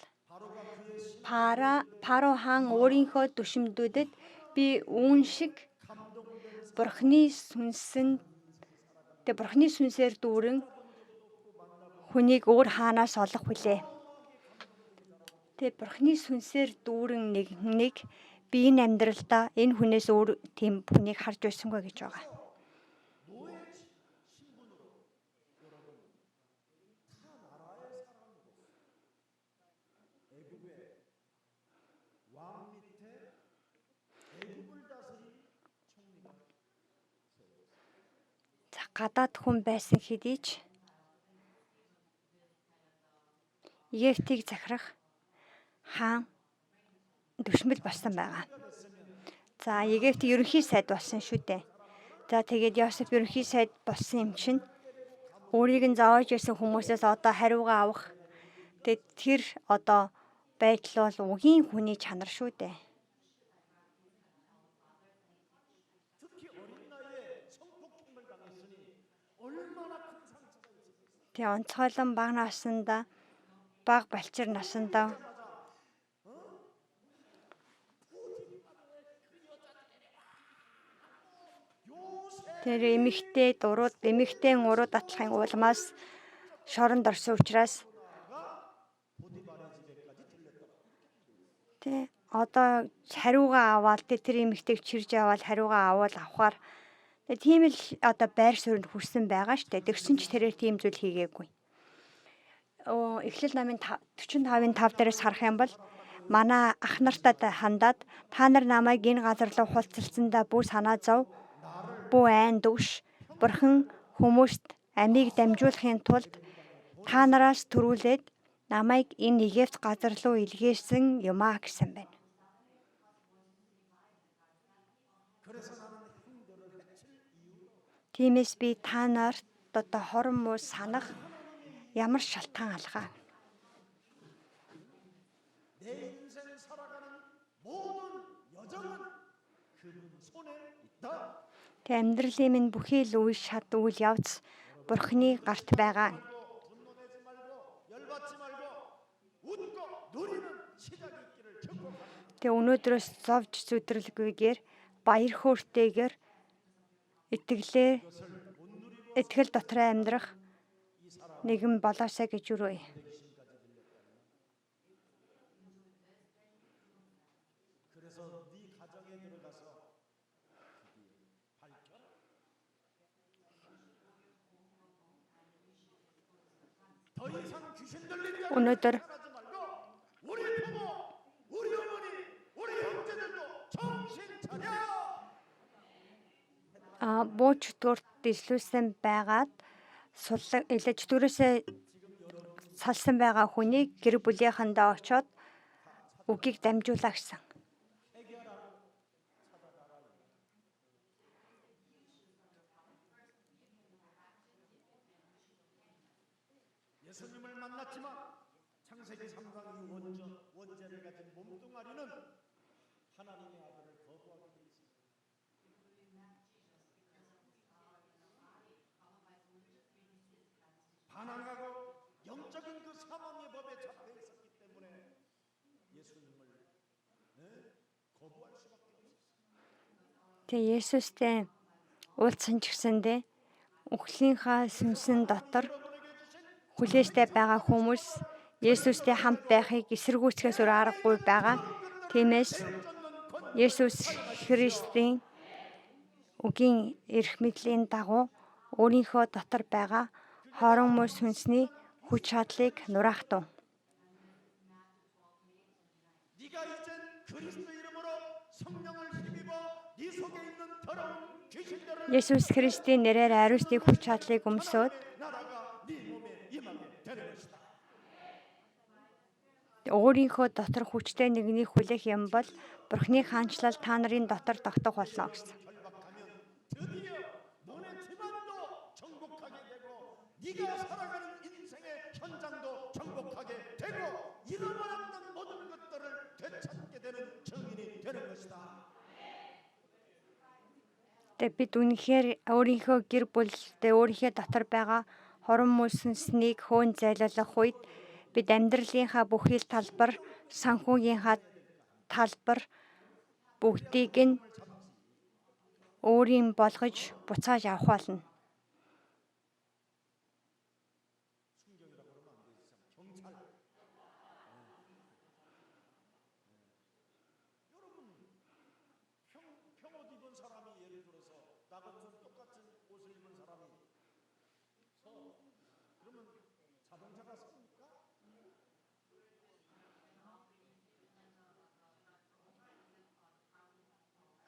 Паро хаан өөрийнхөө түшимдүүдэд би үүн шиг Бурхны сүнсээр дүүрэн хүнийг өөр хаанаас олох вүлээ. Тэгээ Бурхны сүнсээр дүүрэн нэг би энэ амьдралдаа энэ хүнээс өөр тийм хүнийг харж байсангүй гэж байгаа. Гадаад хүн байсан хэдий ч Египтийг захирах хаан түшмэл болсон байгаа. За Египтийн ерөнхий сайд болсон шүү дээ. За тэгээд Йосеф ерөнхий сайд болсон юм чинь өөрийг нь зовоож ирсэн хүмүүсээс одоо хариугаа авах. Тэгээд тэр одоо байдал бол үгийн хүний чанар шүү дээ. Тэгээ онцгойлон бага балчир насандаа тэр эмэгтэйн уруу датлахын улмаас шоронд орсон учраас тэ одоо хариугаа аваад тэр эмэгтэйг чирж аваад хариугаа авахаар тийм л одоо байр суурьнд хүрсэн байгаа штэ. Тэгсэн ч тэрээр тийм зүйл хийгээгүй. Эхлэл номын 45-ын 5 дээрээс харах юм бол манай ах нартаа хандаад та нар намайг энэ газар руу хулцалсандаа бүү санаа зов, бүү айн дөвш. Бурхан хүмүүст амийг дамжуулахын тулд та нараас төрүүлээд намайг энэ Египт газар руу илгээсэн юмаа гэсэн байна. Тиймээс би та нарт одоо хорон муу санах ямар шалтгаан алгаа. Тэ амьдралын минь бүхий л үе шат үйл явц Бурхны гарт байгаа. Тэ өнөөдрөөс зовж зүдрэлгүйгээр баяр хөөртэйгээр итгэл дотроо амьдрах нэгэн болоосаа гэж юрөө. Өнөөдөр бууч чөтгөрт дэслүүлсэн байгаад чөтгөрөөсөө салсан байгаа хүнийг гэр бүлийнхэндээ очоод үгийг дамжуулаа гэсэн. 예수님을 만났지만 창세기 3장 원죄를 가진 몸뚱아리는 하나님의 아들을 거부하게 돼 있습니다. 반항하고 영적인 그 사망의 법에 잡혀 있었기 때문에 예수님을 거부할 수밖에 없었어요. Тэгээ Есүстэй уулзсан ч гэсэндээ үхлийнхаа сүнсэн дотор хүлээжтэй байгаа хүмүүс Есүстэй хамт байхыг эсэргүүцэхээс өөр аргагүй байгаа. Тиймээс Есүс Христийн үгийн эрх мэдлийн дагуу өөрийнхөө дотор байгаа хорон муу сүнсний хүч чадлыг нураахтун. Есүс Христийн нэрээр ариусны хүч чадлыг өмсөөд өөрийнхөө дотор хүчтэй нэгнийг хүлээх юм бол Бурхны хаанчлал та нарын дотор тогтох болно гэсэн. Бид үнэхээр өөрийнхөө гэр бүлдээ өөрийнхөө дотор байгаа хорон муу сүнснийг хөөн зайлуулах үед Бид амьдралынхаа бүхий л талбар, санхүүгийнхаа талбар бүгдийг нь өөрийн болгож буцааж авах болно. 평옷 입은 사람이 예를 들어서 나같은 똑같은 옷을 입은 사람이 그러면 자동차가 섭니까?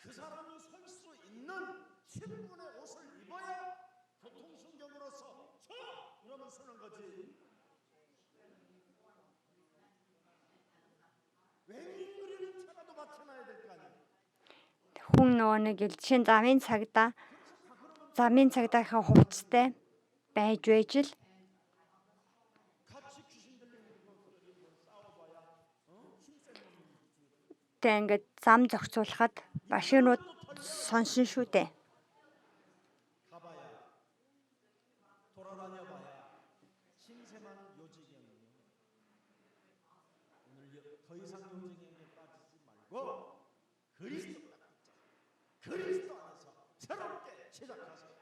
그 사람이 설 수 있는 신분의 옷을 입어야 교통순경으로서 서! 이러면 서는 거지. 웬 그리는 차라도 맞춰놔야 될 거 아니야. Хүн нөгөө нэг жишээ нь замын цагдаагийн хувцастай байж л тэг ингээд зам зохицуулахад машинууд сонсон шүү дээ. 가봐야 돌아다녀봐야 신세만 요지경이요. 오늘 더 이상 요지경에 빠지지 말고 그리스도 안에서 새롭게 시작하세요.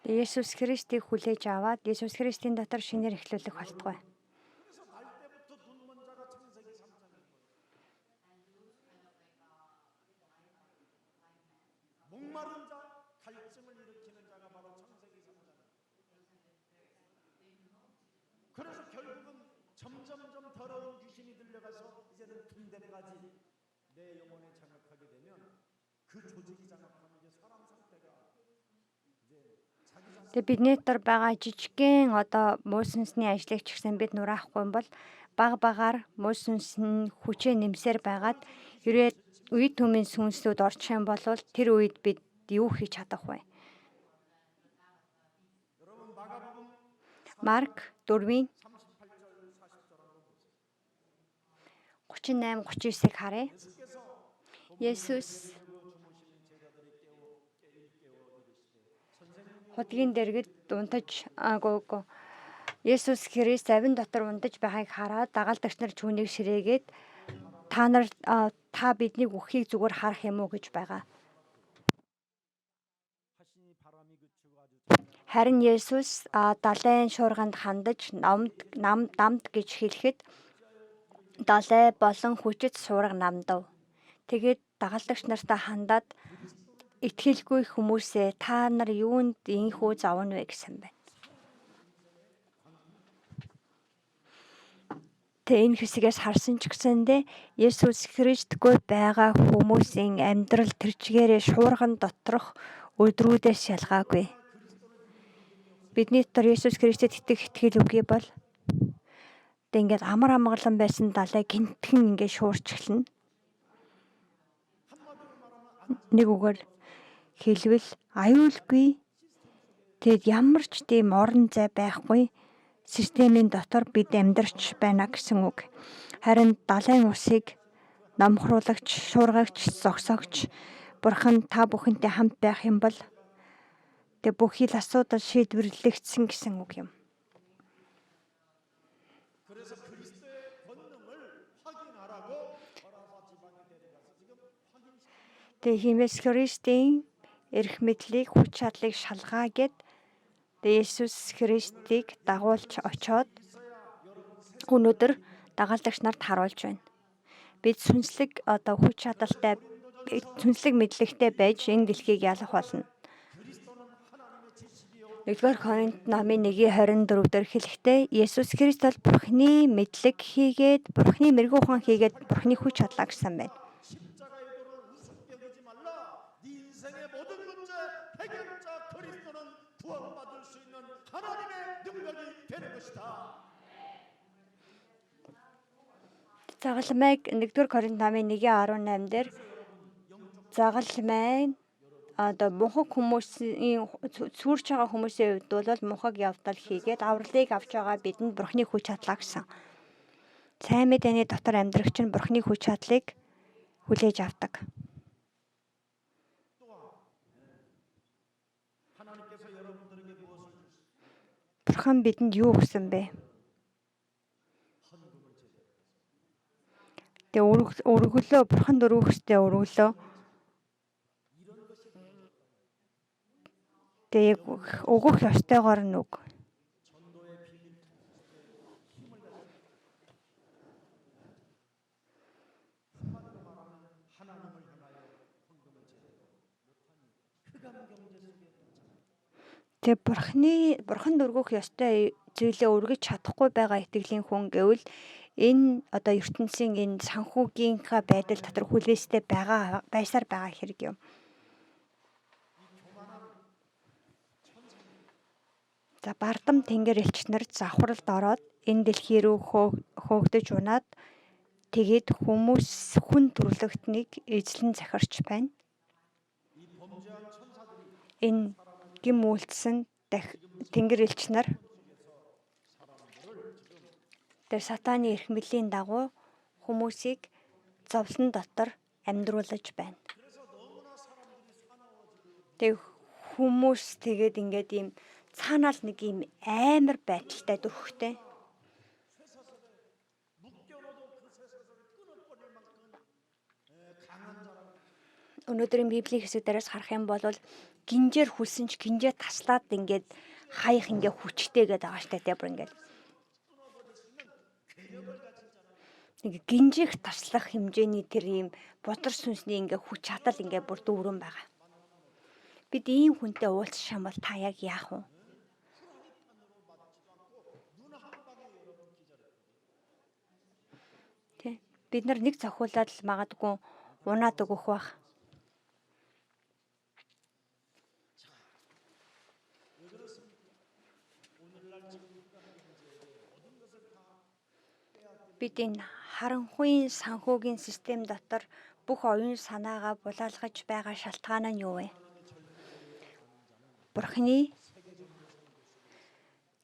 Есүс Христийг хүлээж аваад Есүс Христийн дотор шинээр эхлүүлэх болтугай. 그래서 날 때부터 눈먼 자가 창세기 3장인 거예요. 목마른 자, 갈증을 일으키는 자가 바로 창세기 3장이에요. 그래서 결국은 점점점 더러운 귀신이 들려가서 이제는 둔대까지 내 영혼에 장악하게 되면 그 조직이 장악하면 이제 사람 상태가 이제 자기 자신 Тэг бидний дотор байгаа жижигхэн одоо муу сүнсний ажлыг ч гэсэн бид нураахгүй бол багаар муу сүнсний хүчээ нэмсээр байгаад хэрвээ үе төмийн сүнслүүд орчих юм бол тэр үед бид юу хийж чадах вэ? 여러분 마가복음 Марк 4-ийн 38절 40절 한번 보세요. 38, 39-ыг харъя. Есүс хотгийн дэргэд унтаж Есүс Христ авин дотор унтаж байгааг хараад дагалдагч нар түүнийг ширээгээд та бидний үхийг зүгээр харах юм уу гэж байгаа. 하시니 바람이 그치고 아주 Харин Есүс далайн шуурганд хандаж намд гэж хэлэхэд далай болон хүчит шуурга намдав. Тэгээд дагалдагч нартаа хандаад итгэлгүй хүмүүсээ та нар юунд ийхүү зовно вэ гэсэн байна. Тэ энэ хэсгээс харсан ч гэсэндээ Есүс Христгүй байгаа хүмүүсийн амьдрал тэр чигээрээ шуурган доторх өдрүүдээс шалгаагүй. Бидний дотор Есүс Христэд итгэл үгүй бол ингээд амар амгалан байсан далай гинтхэн ингээд шуурч эхэлнэ. Нэг үгээр хэлвэл аюулгүй. Тэгэд ямар ч тийм орон зай байхгүй системийн дотор бид амьдарч байна гэсэн үг. Харин далайн усыг номхруулагч, шуургагч, зогсоогч Бурхан та бүхэнтэй хамт байх юм бол тэг бүхий л асуудал шийдвэрлэгдсэн гэсэн үг юм. 그래서 그리스도의 권능을 확인하라고 거라사 지방에 데려가서 지금 확인시키는 Тэг химээс Христийн эрх мэдлийг хүч чадлыг шалгаагээд Есүс Христийг дагуулж очоод өнөөдөр дагалдагч нарт харуулж байна. Бид сүнслэг одоо хүч чадалтай сүнслэг мэдлэгтэй байж энэ дэлхийг ялах болно. 1-р Коринт номын 1:24 дээр хэлэхдээ Есүс Христ бол Бурхны мэдлэг хийгээд, Бурхны мэрэгүүхэн хийгээд Бурхны хүч чадлаа гэсэн байна. 십자가의 도를 우습게 여기지 말라. 네 인생의 모든 문제 해결자 그리스도는 구원받을 수 있는 하나님의 능력이 되는 것이다. Загалмайг 1-р Коринт номын 1:18 дээр загалмай одоо мунхаг хүмүүсийн сүрж байгаа хүмүүсийн хувьд бол мунхаг явдал хийгээд авралыг авч байгаа бидэнд Бурхны хүч чадлаа гэсэн. Сайн мэдээний дотор амьдрагч нь Бурхны хүч чадлыг хүлээж авдаг. 하나님께서 여러분들에게 무엇을 주십니까? Бурхан бидэнд юу өгсөн бэ? Тэгээ өргөлөө бурханд өргөхтэй өргөлөө. Тэгээ өгөх ёстойгоор нь өг. Тэгээ бурханд өргөх ёстой зүйлээ өргөж чадахгүй байгаа итгэлийн хүн гэвэл энэ одоо ертөнцийн энэ санхүүгийнхаа байдал дотор хүлээстэй байсаар байгаа хэрэг юм. За бардам тэнгэр элч нар завхралд ороод энэ дэлхий рүү хөөгдөж унаад тэгээд хүмүүс хүн төрлөختнийг эзлэн захирч байна. Энэ гим үйлдсэн тэнгэр элч нар тэр сатааны эрхмэлийн дагуу хүмүүсийг зовлон дотор амьдруулж байна. Тэг хүмүүс тэгээд ингээд ийм цаанаас нэг ийм амар байдалтай дөрөхтэй. Өнөөдрийн Библийн хэсэг дээрээс харах юм бол гинжээр хүлсэн ч гинжээ таслаад ингээд хаях ингээд хүчтэй гэдэг байгаа штэ тийм бүр ингээд нэг гинжих таслах хэмжээний тэр ийм бодөр сүнсний ингээд хүч чадал ингээд бүр дүүрэн байгаа. Бид ийм хүнтэй уулзах юм бол та яг яах вэ? Тэ бид нар нэг цохиулаад л магадгүй унаад өгөх бах. Бид энэ харанхуйн санхүүгийн систем дотор бүх оюун санаагаа булаалгаж байгаа шалтгаан нь юу вэ? Бурхны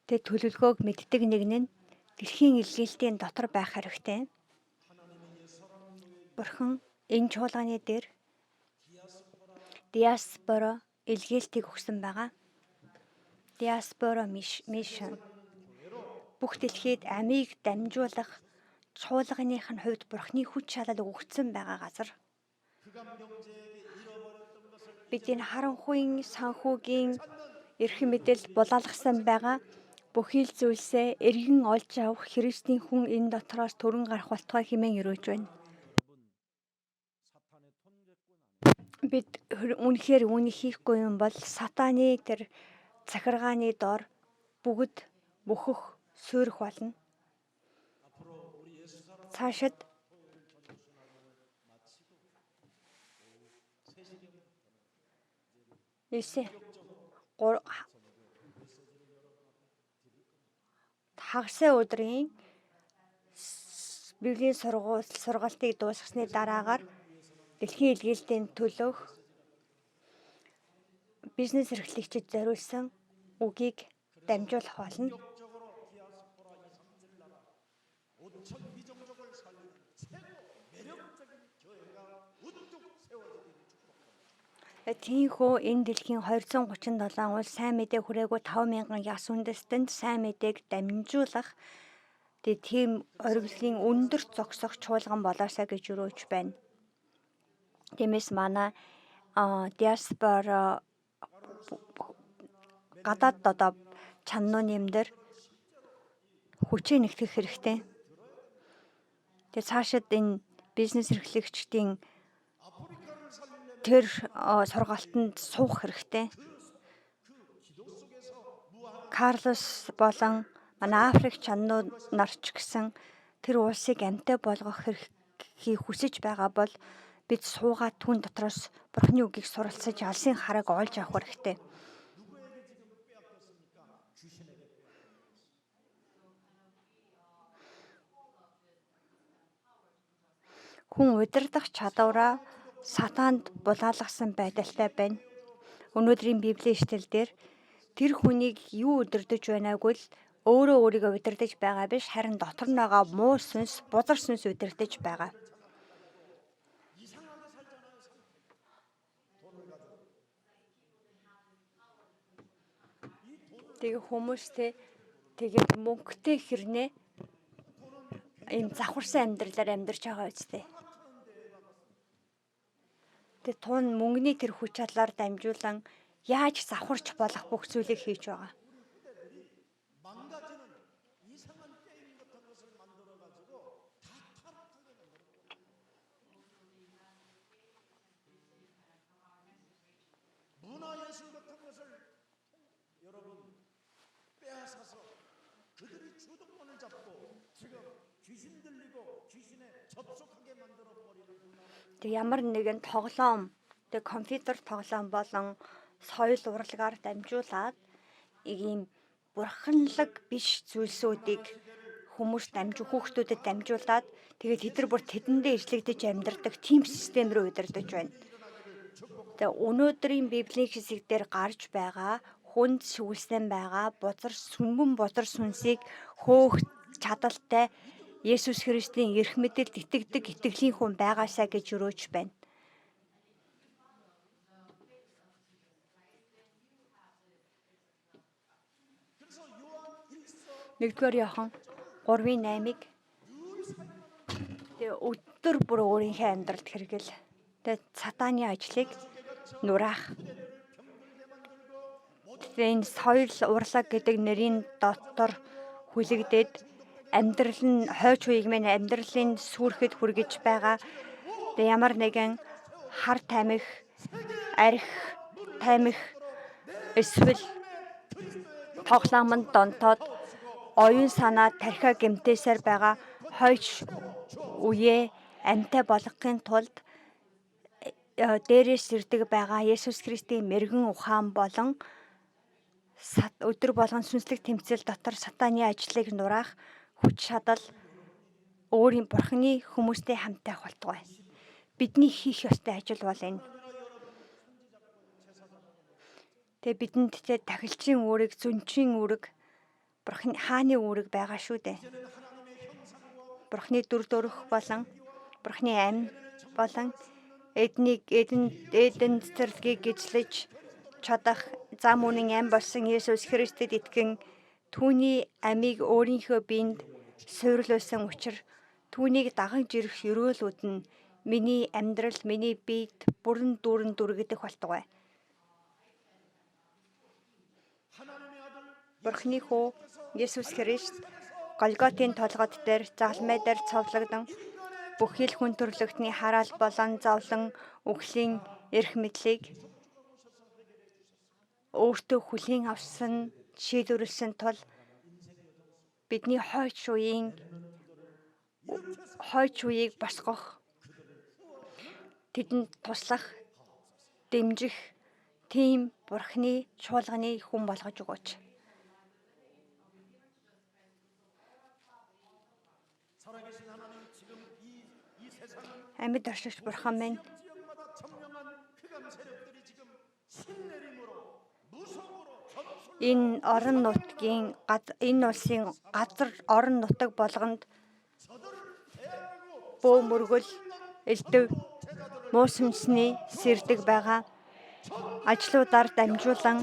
төлөвлөгөөг мэддэг нэгэн нь дэлхийн илгээлтийн дотор байх хэрэгтэй. Бурхан энэ чуулганы дээр диаспора илгээлтийг өгсөн байгаа. Диаспора мишн бүх дэлхийд амийг дамжуулах чуулганых нь хувьд Бурхны хүч чадал өгөгдсөн байгаа газар. Бид энэ харанхуйн санхүүгийн эрхэм мэдэл булаалгасан байгаа бүхий л зүйлсээ эргэн олж авах Христийн хүн энэ дотроос төрөн гарах болтугай хэмээн өрөөж байна. Бид үнэхээр үүнийг хийхгүй юм бол сатааны тэр захиргааны дор бүгд бүхөх суурих болно. Цаашид хагасаа өдрийн Библийн сургалтыг дуусгасны дараагаар дэлхийн илгээлтийн төлөөх бизнес эрхлэгчид зориулсан үгийг дамжуулах болно. Тиймээс энэ дэлхийн 237 улс сайн мэдээ хүрээгүй 5,000 яс үндэстэнд сайн мэдээг дамжуулах тийм оргилын өндөр зогсох чуулган болоосаа гэж өрөөж байна. Тиймээс манай диаспора гадаад одоо чаннууны нэмдэр хүчээ нэгтгэх хэрэгтэй. Тэгээ цаашид энэ бизнес эрхлэгчдийн тэр сургалтанд суух хэрэгтэй. Карлос болон манай Африк чаннууд нарч гисэн тэр улсыг амьтаа болгох хэрхийг хүсэж байгаа бол бид суугаад түн дотроос Бурхны үгийг суралцаж алсын хараг олж авах хэрэгтэй. Хүн удирдах чадвараа сатаанд булаалгасан байдалтай байна. Өнөөдрийн Библийн ишлэл дээр тэр хүнийг юу удирдах байгааг л өөрөө өөрийгөө удирдах байгаа биш, харин дотор нь байгаа муу сүнс, бузар сүнс удирдах байгаа. Тэгээ хүмүүстэй тэгээд мөнгөтэй хэрнээ ийм завхарсан амьдралаар амьдарч байгаа үстэй. Тэгээ тун мөнгөний тэр хүч чадлаар дамжуулан яаж завхарч болох бүх зүйлийг хийж байгаа. 망가지는 이상한 게임 같은 것을 만들어 가지고 다 타락하게 만들어. 문화예술 같은 것을 여러분 빼앗아서 그들이 주도권을 잡고 지금 귀신 들리고 귀신에 접속하게 만들어 버리는 문화를 Тэг ямар нэгэн тоглоом, тэг компьютер тоглоом болон соёл урлагаар дамжуулаад ийм бурханлаг биш зүйлсүүдийг хүмүүст хүүхдүүдэд дамжуулаад тэгээд тэд нар бүр тэдэндээ ижлэгдэж амьдардаг тим систем рүү удирдах байна. Тэгээ өнөөдрийн библийн хэсэг дээр гарч байгаа хүнд сүлсэн байгаа сүнмэн бузар сүнсийг хөөх чадалтай Есүс Христийн эрх мэдэлд итгэдэг итгэлийн хүн байгаасаа гэж өрөөж байна. Нэгдүгээр Иохан 3:8-ыг тэгээ өдөр бүр өөрийнхөө амьдралд хэрэгэл. Тэгээ сатааны ажлыг нураах. Энэ соёл урлаг гэдэг нэрийн дотор хүлэгдээд амьдрал нь хойч үеиг минь амьдралын сүрхэд хүргэж байгаа. Тэгээ ямар нэгэн хар тамхи, арх тамхи эсвэл тоглоомонд донтоод оюун санаа тархиа гэмтээсээр байгаа хойч үеэ амьтаа болгохын тулд дээрээс ирдэг байгаа Есүс Христийн мэрэгэн ухаан болон өдөр болгон сүнслэг тэмцэл дотор сатааны ажлыг нураах хүч чадал өөрийн бурхны хүмүүстэй хамтаа болтугай. Бидний хийх ёстой ажил бол энэ. Тэгээ бидэнд тэ тахилчийн үүрэг, зүнчийн үүрэг, бурхны хааны үүрэг байгаа шүү дээ. Бурхны дүр төрх болон бурхны амь болон эдэн цэцэрлэгийг гизлэж чадах зам үнэн амь болсон Есүс Христэд итгэн түүний амийг өөрийнхөө биед суйрлуулсан учраас түүнийг дагаж ирэх өрөөлүүд нь миний амьдрал, миний биед бүрэн дүүрэн дүргэх болтугай. Бурхны хүү Есүс Христ Голготын толгод дээр загламай дээр цовлогдсон бүхий л хүн төрлөختний хараал болон зовлон үхлийн эрх мэдлийг өөртөө хүлээн авсан шийдвэрлсэн тул бидний хойч үеийг босгох, тэдэнд туслах, дэмжих тийм бурхны чуулганы хүн болгож өгөөч. Амьд оршигч бурхан минь энэ орон нутгийн энэ улсын орон нутаг болгонд бөө мөргөл элдв муу сүнсний сэрдэг байгаа ажлуудаар дамжуулан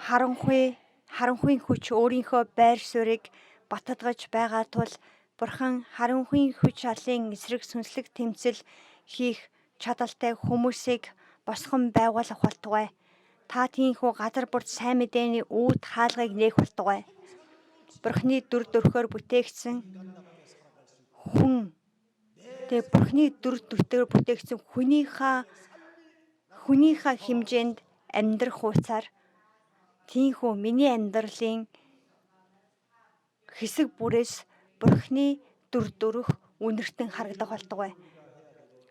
харанхуйн хүч өөрийнхөө байр суурийг батадгаж байгаа тул бурхан харанхуйн хүч алын эсрэг сүнслэг тэмцэл хийх чадалтай хүмүүсийг босгон байгуулах болтугай. Та тийхүү газар бүрт сайн мэдээний үүд хаалгыг нээх болтугай. Бурхны дүр төрхөөр бүтээгдсэн хүн тэгээ бурхны дүр төрхөөр бүтээгдсэн хүнийхээ хэмжээнд амьдрах хуйцаар тийхүү миний амьдралын хэсэг бүрээс бурхны дүр төрх үнэртэн харагдах болтугай.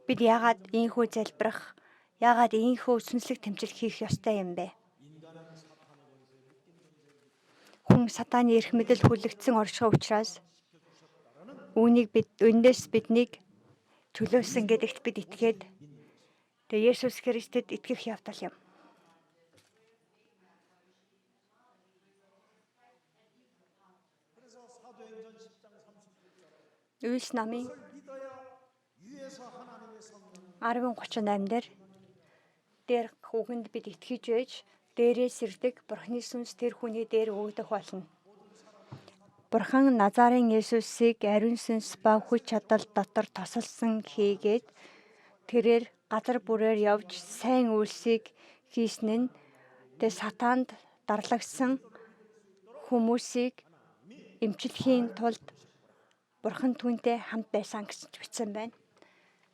Бид яагаад ийхүү залбирах, яагаад ийхүү сүнслэг тэмцэл хийх ёстой юм бэ? Хүн сатааны эрх мэдэл хүлэгдсэн оршихуй учраас үүнээс биднийг чөлөөсөн гэдэгт бид итгээд тэгээ Есүс Христэд итгэх явдал юм. Үйлс намын 10:38 дээр хүүхэнд бид итгэж байж дээрээс ирдэг бурхны сүнс тэр хүний дээр өгдөх болно. Бурхан Назарын Есүсийг ариун сүнс ба хүч чадал дотор тосолсон хийгээд тэрээр газар бүрээр явж сайн үйлсийг хийсэн нь сатаанд дарлагсан хүмүүсийг эмчлэхийн тулд Бурхан түүнтэй хамт байсан гэж бичсэн байна.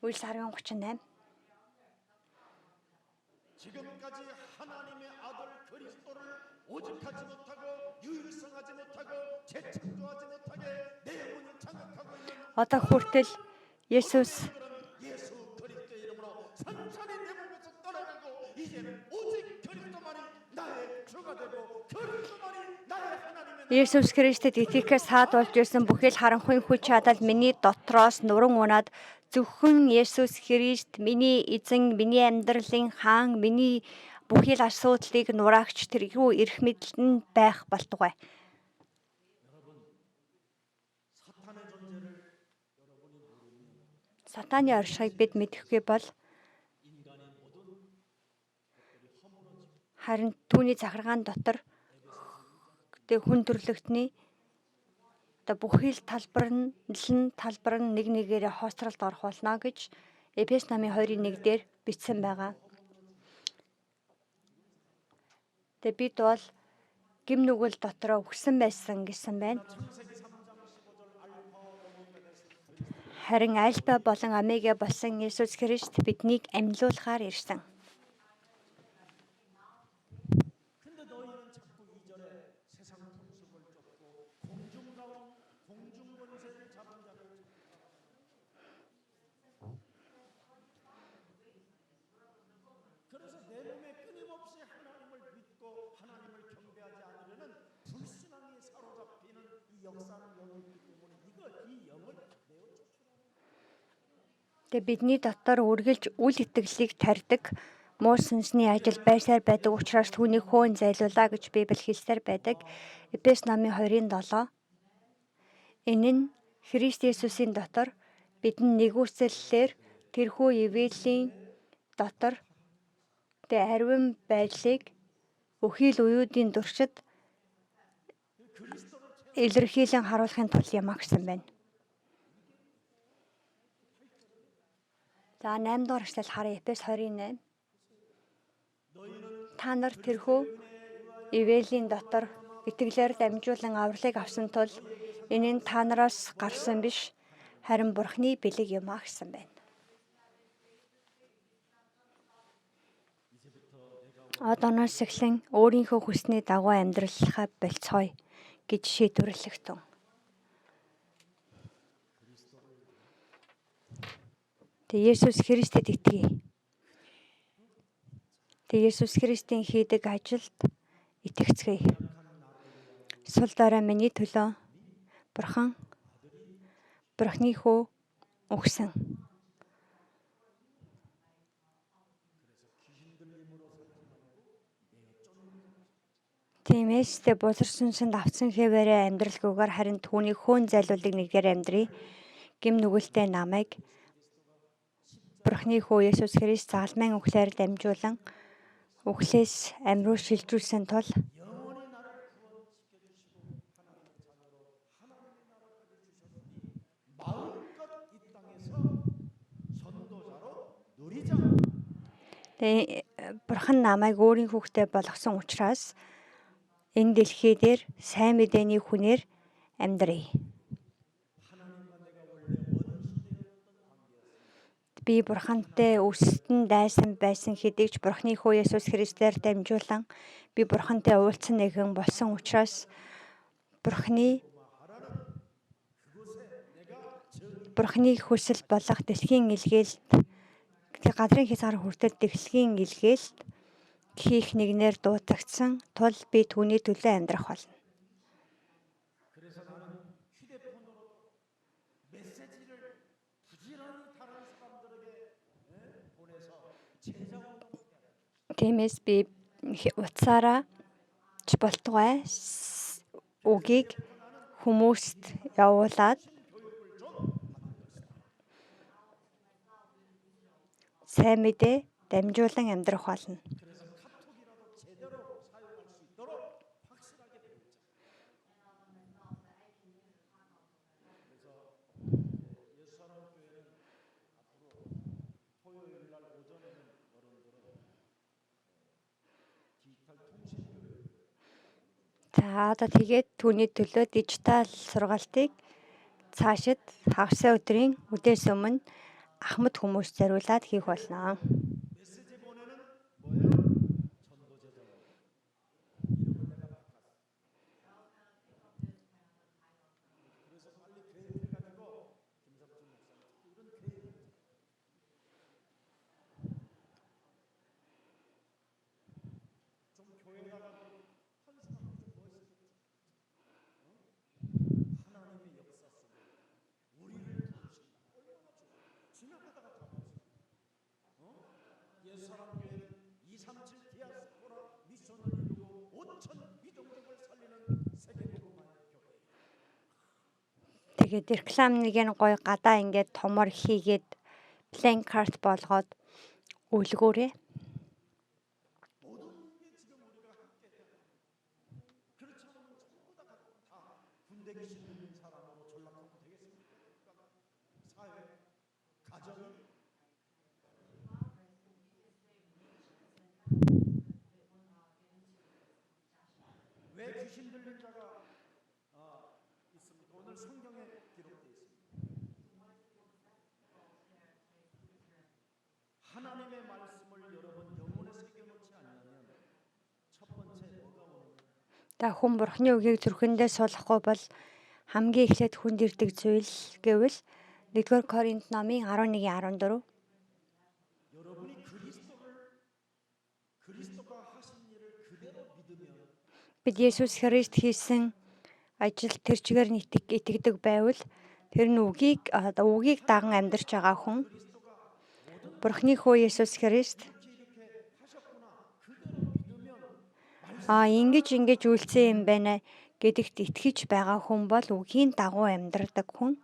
Үйлс 10:38. 지금까지 하나님의 아들 그리스도를 오직하지 못하고 유일성하지 못하고 재창조하지 못하게 내 영혼을 장악하고 있는 Одоо хүртэл Есүс 예수 그리스도의 이름으로 산산이 내 몸에서 떠나가고 이제는 오직 그리스도만이 나의 주가 되고 그리스도만이 나의 하나님의 Есүс Христэд итгэхээс саад болж ирсэн бүхэл харанхуй хүч чадал миний дотроос нуран унаад зөвхөн Есүс Христ миний эзэн, миний амьдралын хаан, миний бүхэл асуудлыг нураагч тэрхүү эрх мэдэлд байх болтугай. Сатаны оршихыг бид мэдэхгүй бол харин түүний захиргаан дотор хүн төрлөختний бүхэл талбар нь нэг нэгээрээ хоцролд орох болно гэж Эфес намын 2:1 дээр бичсэн байгаа. Тэгээд бид бол гим нүгэл дотроо өгсөн байсан гэсэн байна. Харин альфа болон омега болсон Есүс Христ биднийг амьлуулахаар ирсэн. 근데 너희는 자꾸 2절에 세상 풍습을 쫓고 공중 권세를 잡은 자를 그래서 내 몸에 끊임없이 하나님을 믿고 하나님을 경배하지 않으려는 불신앙에 사로잡히는 이 역사는 여기 있기 때문에 이 영을 Тэгээд бидний дотор үргэлж үл итгэлийг тарьдаг муу сүнсний ажил байсаар байдаг учраас түүнийг хөөн зайлуулаа гэж Библи хэлсээр байдаг. Эфес намын 2:7. Энэ нь Христ Есүсийн дотор бидний нэгүсэллээр тэрхүү ивэлийн дотор ариун байдлыг бүхий л уюудын туршид илэрхийлэн харуулахын тулд юм гэсэн байна. За 8 дугаар эшлэл харъя. Эфес 2:8. Та нар тэрхүү ивэлийн дотор итгэлээр дамжуулан авралыг авсан тул энэ нь та нараас гарсан биш харин Бурхны бэлэг юм а гэсэн байна. Одооноос эхлэн өөрийнхөө хүсний дагуу амьдралаа болцгоё гэж шийдвэрлэхтэн. Тэгээ Есүс Христэд итгэе. Тэгээ Есүс Христийн хийдэг ажилд итгэцгээе. Сул дорой миний төлөө Бурхны хүү өгсөн. Тиймээс бузар сүнсэнд авсан хэвээрээ амьдралгүйгээр харин түүний хөөн зайлуулыг нэгээр амьдрий. Гим нүгэлтэй намайг Бурхны хүү Есүс Христ заалмайн үхлээр дамжуулан үхлээс амьруу шилжүүлсэн тул Бурхан намайг өөрийн хүүхдээ болгосон учраас энэ дэлхий дээр сайн мэдээний хүнээр амьдрий. Би Бурхантай өсөлтөнд дайсан хэдий ч Бурхны хүү Есүс Христээр дамжуулан би Бурхантай уулзсан нэгэн болсон учраас Бурхны хүсэл болох дэлхийн илгээлт газрын хязгаар хүртэл дэлхийн илгээлт хийх нэгнээр дуудагдсан тул би түүний төлөө амьдрах болно. Тиймээс би утсаараа ч болтугай үгийг хүмүүст явуулаад сайн мэдээ дамжуулан амьдрах болно. За одоо тэгээд түүний төлөө дижитал сургаалтыг цаашид хагас өдрийн үдээс өмнө ахмад хүмүүс зориулаад хийх болно. 메시지 보내는 뭐예요? 전도 제자입니다. 이름을 내가 바꿨어. 그래서 빨리 계획해가지고 김석준 목사님 이런 계획을 좀 교회다가 환승하고 좀 멋있게 하나님의 역사 속에 우리를 부르신다. 얼마나 좋아. 지나가다가 다 보세요. 옛사람 교회는 237 디아스포라 미션을 이루고 5천 비동족을 살리는 세계복음화의 교회. Тэгээд рекламыг нь гоё гадаа ингээд томор хийгээд планкарт болгоод үлгөөрэй. 모든 게 지금 우리가 함께 해야 돼. 그렇지 않으면 전부 다 군대 귀신 들린 사람으로 전락하면 되겠습니까? 사회, 가정이 왜 귀신 들린 자가 있습니까? 오늘 성경에 기록되어 있습니다. 하나님의 말씀을 여러분 영혼에 새겨놓지 않으면 첫 번째 뭐가 오는 Та хүн бурхны үгийг зүрхэндээ суулгахгүй бол хамгийн эхлээд хүнд ирдэг зүйл гэвэл 1-р Коринт номын 11:14 여러분이 그리스도가 하신 일을 그대로 믿으면 бид Есүс Христ хийсэн ажил тэр чигээр нь итгэдэг байвал тэр нь үгийг даган амьдарч байгаа хүн Бурхны хүү Есүс Христ 이렇게 하셨구나 그대로 믿으면 ингэж үйлцсэн юм байна гэдэгт итгэж байгаа хүн бол үгийн дагуу амьдардаг хүн.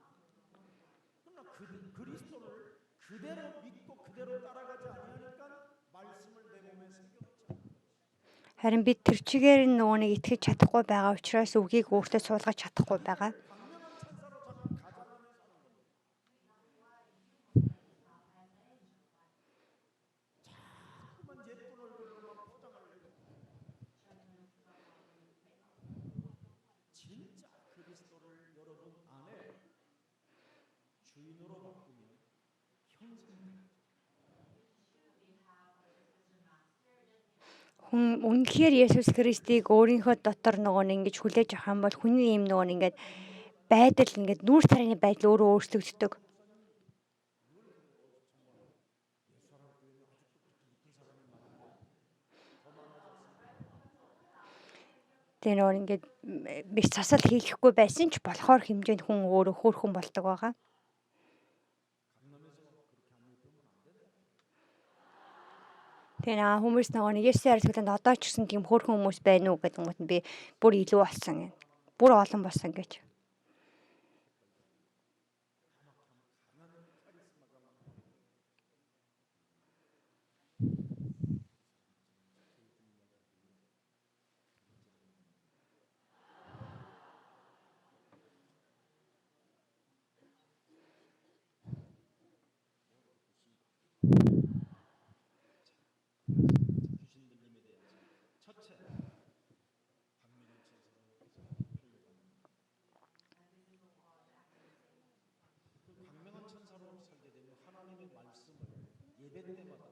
그리스도를 그대로 믿고 그대로 따라가지 아니하니까 말씀을 내 몸에 새겨놓지. Харин бид тэр чигээр нөгөө нэг итгэж чадахгүй байгаа учраас үгийг өөртөө суулгаж чадахгүй байгаа. 강력한 천사로 자꾸 가장하면서 하는 겁니다. 자꾸만 예쁜 얼굴로만 포장하려고. 진짜 그리스도를 여러분 안에 주인으로 바꾸면 평생 Хүн үнэхээр Есүс Христийг өөрийнхөө дотор нөгөө нэг ингэж хүлээж авах юм бол хүний юм нөгөө нэг ингээд байдал ингээд нүүр царайны байдал өөрөө өөрчлөгддөг. Тэр нөгөө ингээд биш засал хийхгүй байсан ч болохоор хэмжээнд хүн өөрөө хөөрхөн болдог байгаа. Тэгээ хүмүүс нөгөө нэг Есүс харилцагтанд одоо ч гэсэн тийм хөөрхөн хүмүүс байна уу гэдэг юм би бүр илүү болсон. Бүр олон болсон гэж. 귀신 들림에 대해서 첫째 박민영 천사로 그 광명한 천사로 살게 되면 하나님의 말씀을 예배 때마다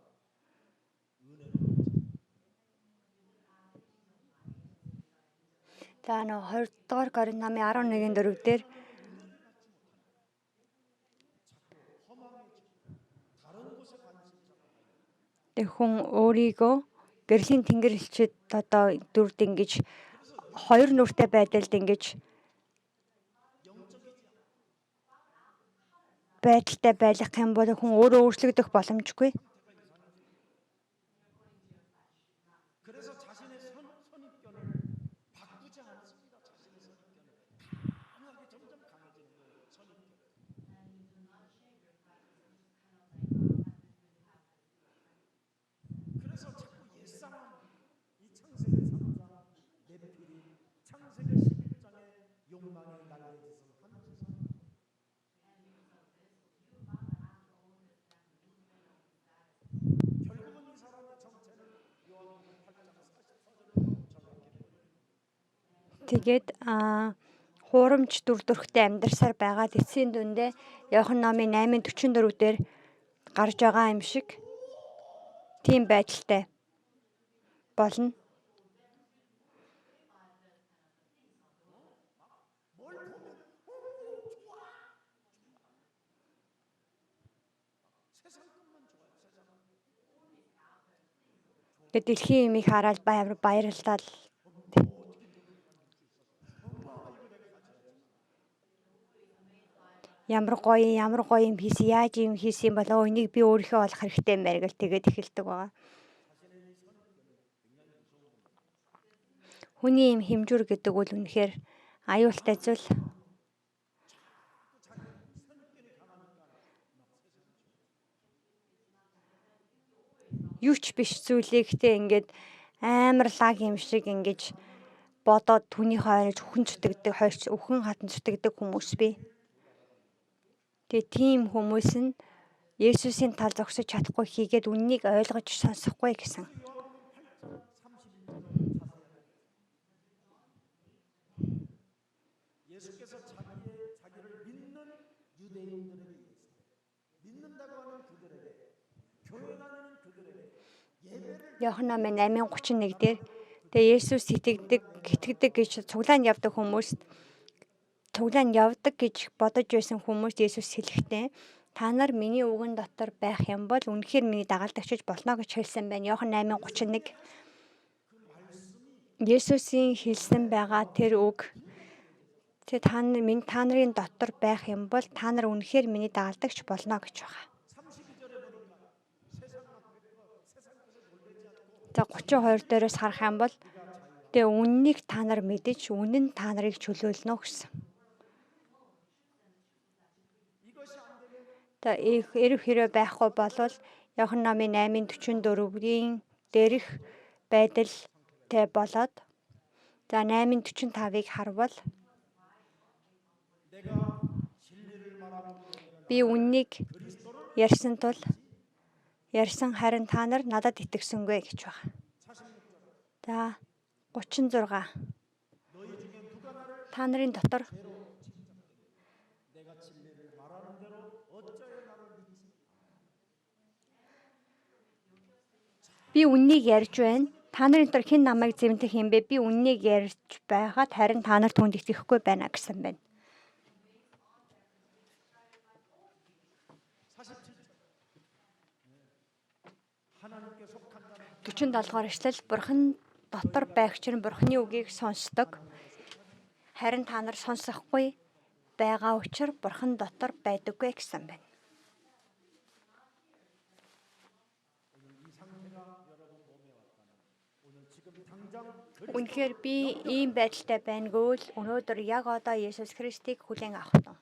은혜로 За 2-р Коринт намын 11:4 дээр хүн өөрийгөө гэрлийн тэнгэрлэгчд одоо дүрд ингэж хоёр нүртэй байдалд ингэж байдалтай байх юм бол хүн өөрөө өөрчлөгдөх боломжгүй. 그래서 자신의 선입견을 바꾸지 않습니다. 자신의 선입견을 강하게 점점 강해지는 거예요. 선입견. 그래서 자꾸 옛사람 이 창세기 3장 네피림 창세기 11장의 욕망의 날개 짓을 하는 세상. 결국은 이 사람의 정체는 요한복음 8장 44절로 정확해 보여요. Тэгээд хуурамч дүр төрхтэй амьдарсаар байгаа эцсийн дүндээ Иохан номын 8:44 дээр гарч байгаа юм шиг тийм байдалтай болно. Тэгээд дэлхийн юмыг хараад баярлалаа. Ямар гоё юм хийсэн, яаж юм хийсэн болоо энийг би өөрийнхөө олох хэрэгтэй юм байна гэж тэгээд эхэлдэг байгаа. Хүний юм хэмжүүр гэдэг бол үнэхээр аюултай зүйл. Юу ч биш зүйлийг гэтээ ингээд амар лаг юм шиг ингэж бодоод түүний хойноос өхөн хатан зүтгэдэг хүмүүс бий. Тэгээ тийм хүмүүс нь Есүсийн тал зогсож чадахгүй хийгээд үннийг ойлгож сонсохгүй гэсэн. 예수께서 자기를 믿는 유대인들에게 믿는다고 하는 그들에게 교회 다니는 그들에게 예배를 Иохан номын 8:31 дээр тэгээ Есүс итгэдэг гэж цуглаанд явдаг гэж бодож байсан хүмүүст Есүс хэлэхдээ та нар миний үгэн дотор байх юм бол үнэхээр миний дагалдагч болно гэж хэлсэн байна. Иохан 8:31. Есүсийн хэлсэн байгаа тэр үг та нарын дотор байх юм бол та нар үнэхээр миний дагалдагч болно гэж байгаа. За 32 дээрээс харах юм бол тэгээ үннийг та нар мэдэж үнэн та нарыг чөлөөлнө гэсэн. Та эрх хэрэг байхгүй болвол Иохан номын 8:44-ийн дээрх байдалтай болоод за 8:45-ыг харвал би үннийг ярьсан харин та нар надад итгэсэнгүй гэж байна. За 36. Та нарын дотор би үннийг ярьж байна. Та нарын дотор хэн намайг зэмлэх юм бэ? Би үннийг ярьж байгаад харин та нар түүнд итгэхгүй байна гэсэн байна. 47 дугаар эшлэл Бурхан дотор байгч нь Бурханы үгийг сонсдог. Харин та нар сонсохгүй байгаа учраас Бурхан дотор байдаггүй гэсэн байна. Үнэхээр би ийм байдалтай байна гэвэл өнөөдөр яг одоо Есүс Христийг хүлээн авах тун.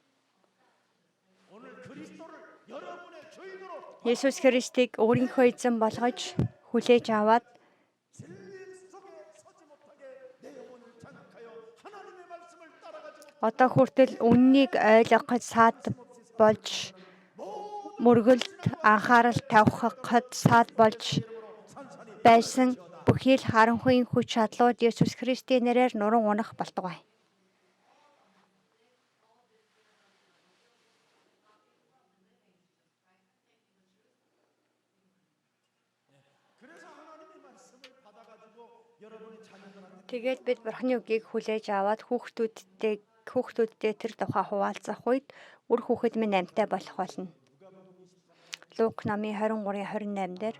Есүс Христийг өөрийнхөө эзэн болгож хүлээж аваад одоо хүртэл үннийг ойлгоход саад болж мөргөлд анхаарал тавихад саад болж байсан бүхий л харанхуйн хүч чадлууд Есүс Христийн нэрээр нуран унах болтугай. Тэгээд бид Бурханы үгийг хүлээж аваад хүүхдүүдтэй тэр тухай хуваалцах үед үр хүүхэд минь амьтай болох болно. Лук номын 23:28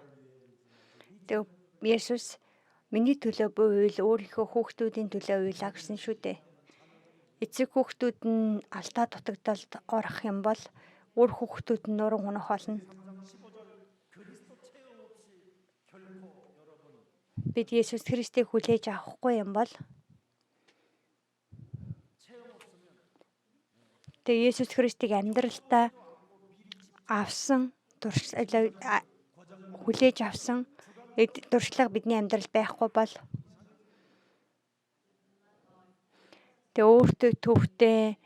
дээр Есүс миний төлөө буйвол өөрийнхөө хүүхдүүдийн төлөө уйлаа гэсэн шүү дээ. Эцэг хүүхдүүд нь алдаа дутагдалд орох юм бол үр хүүхдүүд нь нуран унах болно. Бид Есүс Христийг хүлээж авахгүй юм бол тэгээ Есүс Христийг амьдралдаа хүлээж авсан дуршлаг бидний амьдрал байхгүй бол тэгээ өөртөө төвхтэй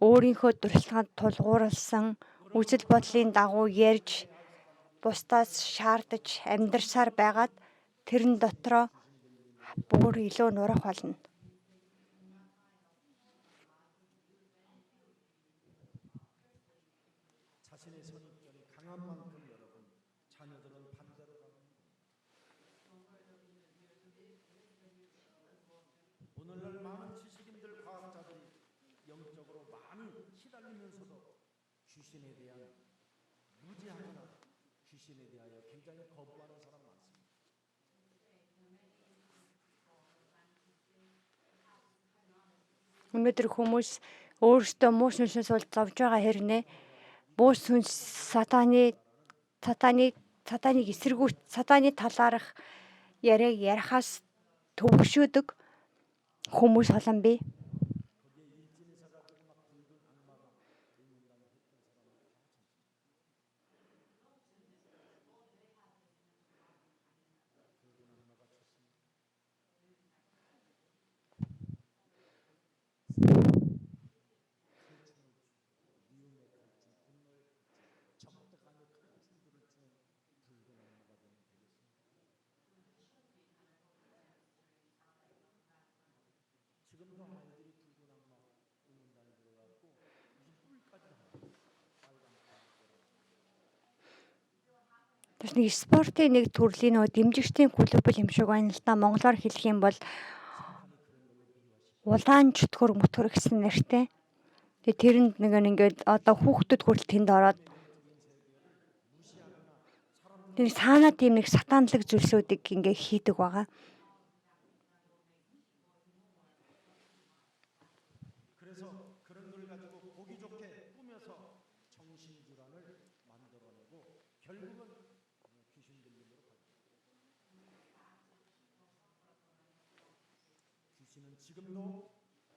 өөрийнхөө дуршлагад тулгуурласан үзэл бодлын дагуу ярьж бусдаас шаардаж амьдрсаар байгаад тэрэн дотроо бүр илүү нурах болно. 자신의 선입견이 강한 만큼 여러분 자녀들은 반대로 가는 오늘날 많은 지식인들, 과학자들이 영적으로 많이 시달리면서도 귀신에 대한 무지하거나 귀신에 대하여 굉장히 거부하는 사람 많습니다. Өнөөдөр хүмүүс өөрсдөө муу сүнсээс бол зовж байгаа хэрнээ муу сүнс сатаныг эсэргүүц сатаны талаарх яриаг ярихаас төвөгшөөдөг хүмүүс олон бий. 거기에 일진에서 가지고 막 붉은 악마가 있는다고 했던 사람을 다 붉은 악마가 좋습니다. 미움의 갈증, 분노의 갈증, 적대감의 칼춤들을 주는 붉은 악마가 되면 되겠습니다. 지금도 아이들이 붉은 악마 있는다는 들어갖고 무슨 뿔까지 하고 빨간 Тэс нэг спортын нэг төрлийн нөгөө дэмжигчдийн клуб юм шиг байна л да. Монголоор хэлэх юм бол улаан чөтгөр мөтгөр гэсэн нэртэй. Тэгээ тэрэнд ингээд одоо хүүхдүүд хүртэл тэнд ороод тэр санаа тийм нэг сатанлаг зүйлсүүдийг ингээ хийдэг байгаа. 그래서 그런 걸 가지고 보기 좋게 꾸며서 정신질환을 만들어내고 결국은 귀신 들림으로 가죠. 귀신은 지금도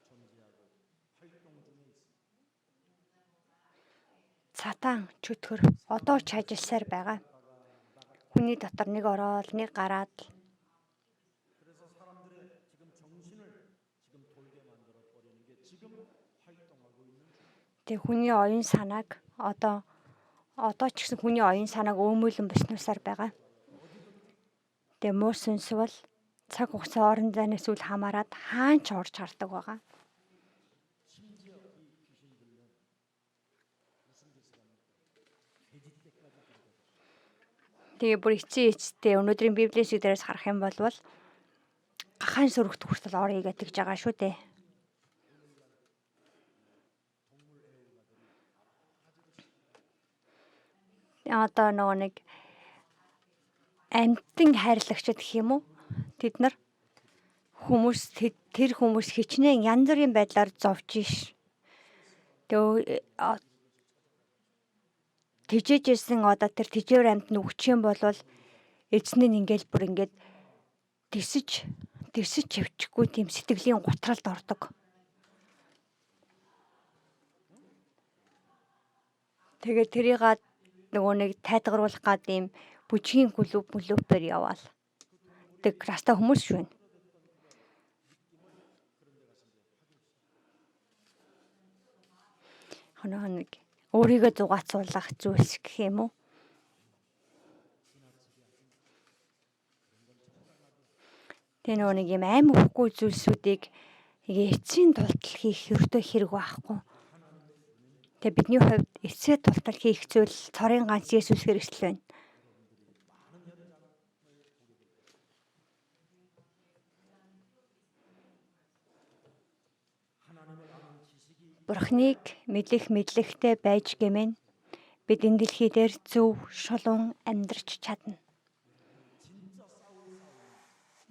존재하고 활동 중에 있습니다. Сатан чөтгөр одоо ч ажилласаар байгаа. Хүний дотор нэг ороод нэг гараад 그래서 사람들의 지금 정신을 지금 돌게 만들어 버리는 게 지금 활동하고 있는 중입니다. тэг хүний оюун санааг одоо ч гэсэн хүний оюун санааг өөмүүлэн босноосаар байгаа. Тэг муу сүнс бол цаг хугацаа орон зайнаас үл хамааран хаан ч орж хардаг байгаа. 심지어 이 귀신 들면 무슨 짓을 합니까? 돼지 떼까지 들거든요. Тэгээ бүр эцсийн өнөөдрийн библийн сүдэрээс харах юм бол гахаан сүрэгт хүртэл орё гэж байгаа шүү дээ. Одоо нөгөө нэг амьтан хайрлагчид гэх юм уу? Тэд нар тэр хүмүүс хичнээн янз бүрийн байдлаар зовж ш. Тэгээ тэжээжсэн одоо тэр тэжээр амьд нь өгч юм бол эзэн нь ингээл бүр ингээд тисэж чивчихгүй тийм сэтгэлийн гутралд ордог. Тэгээ тэрийг нөгөө нэг тайлгаруулах гад ийм бүжгийн клубээр яваал. Тэг раста хүмүүс шүү. Хоног өөрийгөө зугаацуулах зүйлс гэх юм уу? Тэгээ нөгөө нэг юм аим уухгүй зүйлсүүдийг эцсийн тултал хийх ердөө хэрэг байхгүй. Тэгээ бидний хувьд эцсийн тултал хийх зүйл цорын ганц Есүс Христ л байна. Бурхныг мэдэх мэдлэгтэй байж гэмээн бид энэ дэлхий дээр зөв шулуун амьдрч чадна.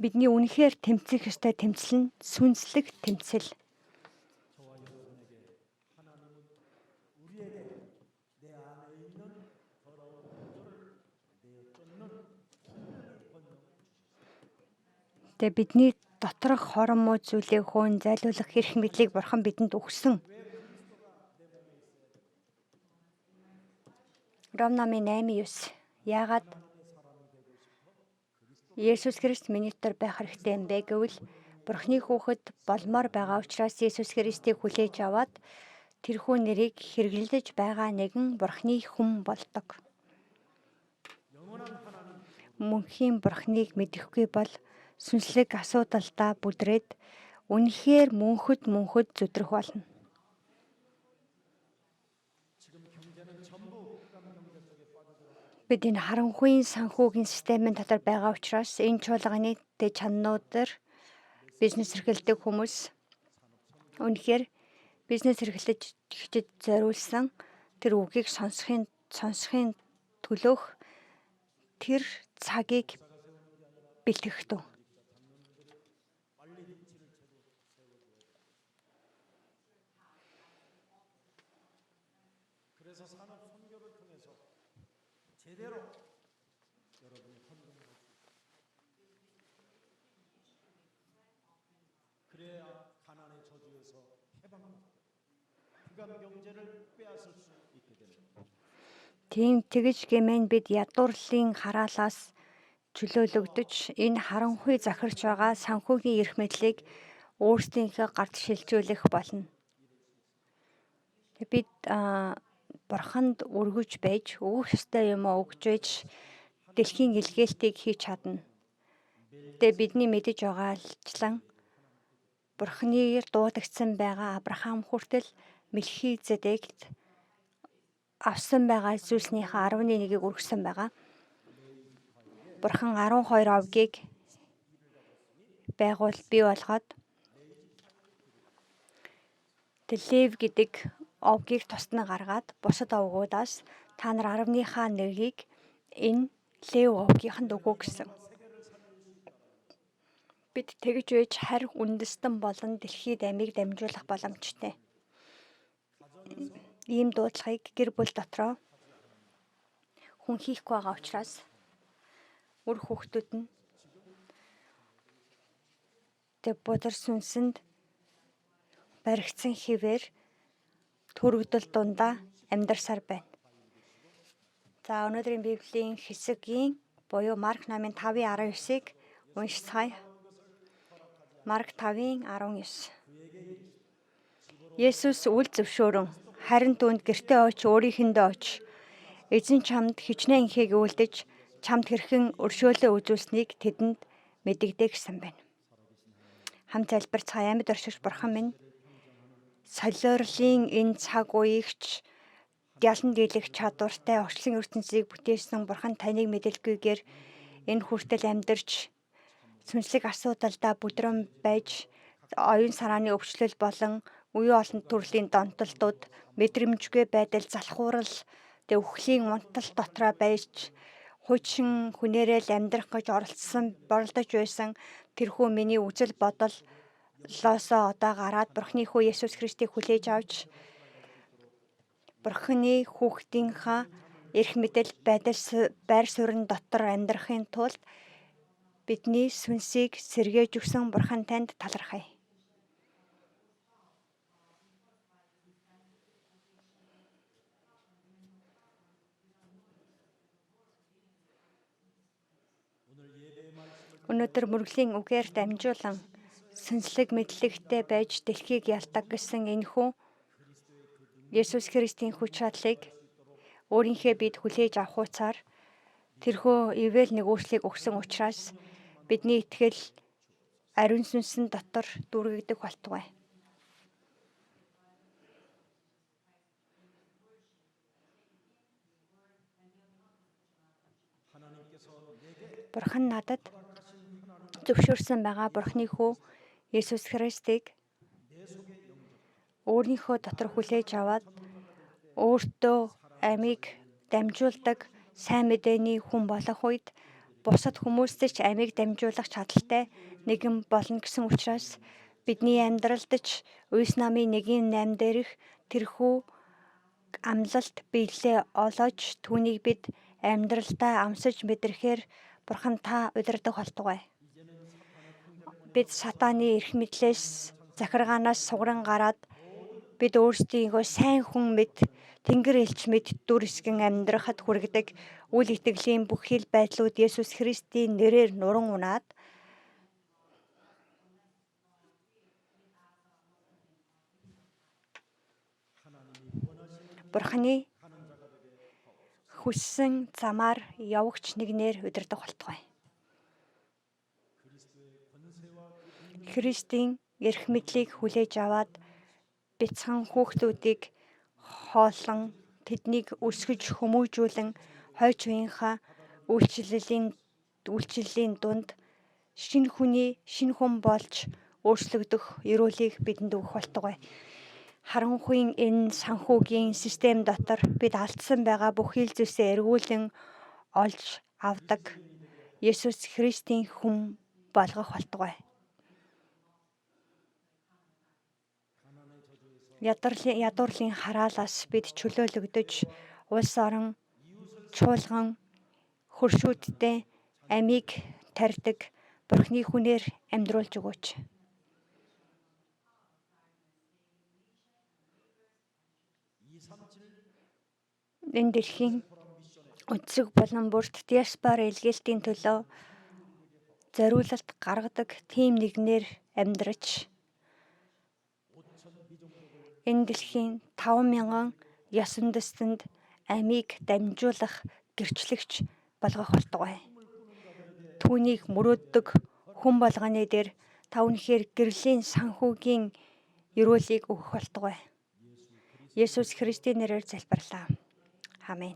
Бидний үнэхээр тэмцэх ёстой тэмцэл нь сүнслэг тэмцэл. 저와 여러분에게 하나님은 우리에게 내 안에 있는 더러운 것을 내쫓는 힘을 번영 주셨습니다. Тэгээ бидний доторх хорон муу зүйлийг хөөн зайлуулах эрх мэдлийг Бурхан бидэнд өгсөн. Ром номын 8:9. Яагаад Есүс Христ миний дотор байх хэрэгтэй юм бэ гэвэл Бурхны хүүхэд болмоор байгаа учраас Есүс Христийг хүлээж аваад тэрхүү нэрийг хэрэглэж байгаа нэгэн Бурхны хүн болдог. Мөнхийн Бурхныг мэдэхгүй бол сүнслэг асуудалдаа бүдрээд үнэхээр мөнхөд зүтрэх болно. Бид энэ харанхуйн санхүүгийн системийн дотор байгаа учраас энэ чуулганы дэ чанаруудаар бизнес эрхэлдэг хүмүүс үнэхээр бизнес эрхлэгчид зориулсан тэр үгийг сонсохын төлөөх тэр цагийг бэлтгэхтэн. 그래서 산업 선교를 통해서 제대로 여러분이 헌금을 할 수 있습니다. 그래야 가난의 저주에서 해방받고 부감 경제를 빼앗을 수 있게 됩니다. Тэгж гэмээн бид ядуурлын хараалаас чөлөөлөгдөж энэ харанхуй захирч байгаа санхүүгийн эрх мэдлийг өөрсдийнхөө гарт шилжүүлэх болно. Бид бурханд өргөж байж өгөх ёстой юм өгж байж дэлхийн илгээлтийг хийж чадна. Тэгээ бидний мэдэж байгаачлан бурхны дуудагдсан байгаа Авраам хүртэл Мелхизедект авсан байгаа зүйлснийхээ 11-ийг өргөсөн байгаа. Бурхан 12 овгийг бий болгоод Лев гэдэг овгийг тусна гаргаад бусад овгуудаас та нар 10-ийнхаа нэрийг энэ Лев овгийнханд өгөө гэсэн. Бид тэгж байж харь үндэстэн болон дэлхийд амийг дамжуулах боломжтой. Ийм дуудлагыг гэр бүл дотроо хүн хийхгүй байгаа учраас үр хүүхдүүд нь бодар сүнсэнд баригдсан хിവэр төрөгдөл дундаа амьдарсаар байна. За өнөөдрийн Библийн хэсгийн буюу Марк номын 5:19-ыг уншицгаая. Марк 5:19. Есүс үл зөвшөөрөн харин түүнд гэртээ очиж өөрийнхэндөө очиж эзэн чамд хичнээн ихийг үлдэж чамд хэрхэн өршөөлөө үзүүлснийг тэдэнд мэдэгдээ гэсэн байна. Хамт залбирцгаая. Амьд оршигч бурхан минь, солиорлын энэ цаг үеигч ялан дийлэх чадвартай орчлон ертөнцийг бүтээсэн бурхан таныг мэдэлгүйгээр энэ хүртэл амьдарч сүнслэг асуудалдаа бүдрэн байж оюун санааны өвчлөл болон үе олон төрлийн донтолтууд, мэдрэмжгүй байдал, залхуурал, өвхлийн унтал дотроо байж хуучин хүнээрээ л амьдрах гэж оролдож байсан тэрхүү миний үзэл бодлоосоо одоо гараад Бурхны хүү Есүс Христийг хүлээж авч Бурхны хүүхдийнхаа эрх мэдэл байр суурин дотор амьдрахын тулд бидний сүнсийг сэргээж өгсөн Бурхан танд талархая. Өнөөдөр мөргөлийн үгээр дамжуулан сүнслэг мэдлэгтэй байж дэлхийг ялдаг гэсэн энэхүү Есүс Христийн хүч чадлыг өөрийнхөө бид хүлээж авах хуцаар тэрхүү ивэл нэгүслийг өгсөн учраас бидний итгэл ариун сүнсэн дотор дүүргэгдэх болтугай. Бурхан надад зөвшөөрсөн байгаа Бурхны хүү Есүс Христийг өөрийнхөө дотор хүлээж аваад өөртөө амийг дамжуулдаг сайн мэдээний хүн болох үед бусад хүмүүст ч амийг дамжуулах чадaltaй нэгэн болно гэсэн учраас бидний амьдралд ч Уйс намын 1:8 дээрх тэрхүү амлалт биелээ олож түүнийг бид амьдралдаа амсаж мэдрэхээр Бурхан та удирдах болтугай. Бид сатааны эрх мэдлээс захиргаанаас сугран гараад бид өөрсдийгөө сайн хүн мэд Тэнгэр элч мэд дүр эсгэн амьдрахад хүргэдэг үл итгэлийн бүх хил байдлууд Есүс Христийн нэрээр нуран унаад Бурханы хүссэн замаар явагч нэгнээр удирдах болтугай. Христийн эрх мэдлийг хүлээж аваад бяцхан хүүхдүүдийг хооллон тэднийг өсгөж хүмүүжүүлэн хойч үеийнхаа үйлчлэлийн дунд шинэ хүн болж өөрчлөгдөх ерөөлийг бидэнд өгөх болтугай. Харанхуйн энэ санхүүгийн систем дотор бид алдсан байгаа бүхий л зүйлсээ эргүүлэн олж авдаг Есүс Христийн хүн болгох болтугай. Ядуурлын хараалаас бид чөлөөлөгдөж, улс орон, чуулган, хөршүүдтэй амийг тарьдаг Бурхны хүнээр амьдруулж өгөөч. Энэ дэлхийн үндсэг болон бүрт диаспора илгээлтийн төлөө зориулалт гаргадаг тийм нэгнээр амьдраж энэ дэлхийн 5,000 ёс үндэстэнд амийг дамжуулах гэрчлэгч болгох болтугай. Түүнийг мөрөөддөг хүн болгоны дээр та үнэхээр гэрлийн санхүүгийн ерөөлийг өгөх болтугай. Есүс Христийн нэрээр залбирлаа. Амен.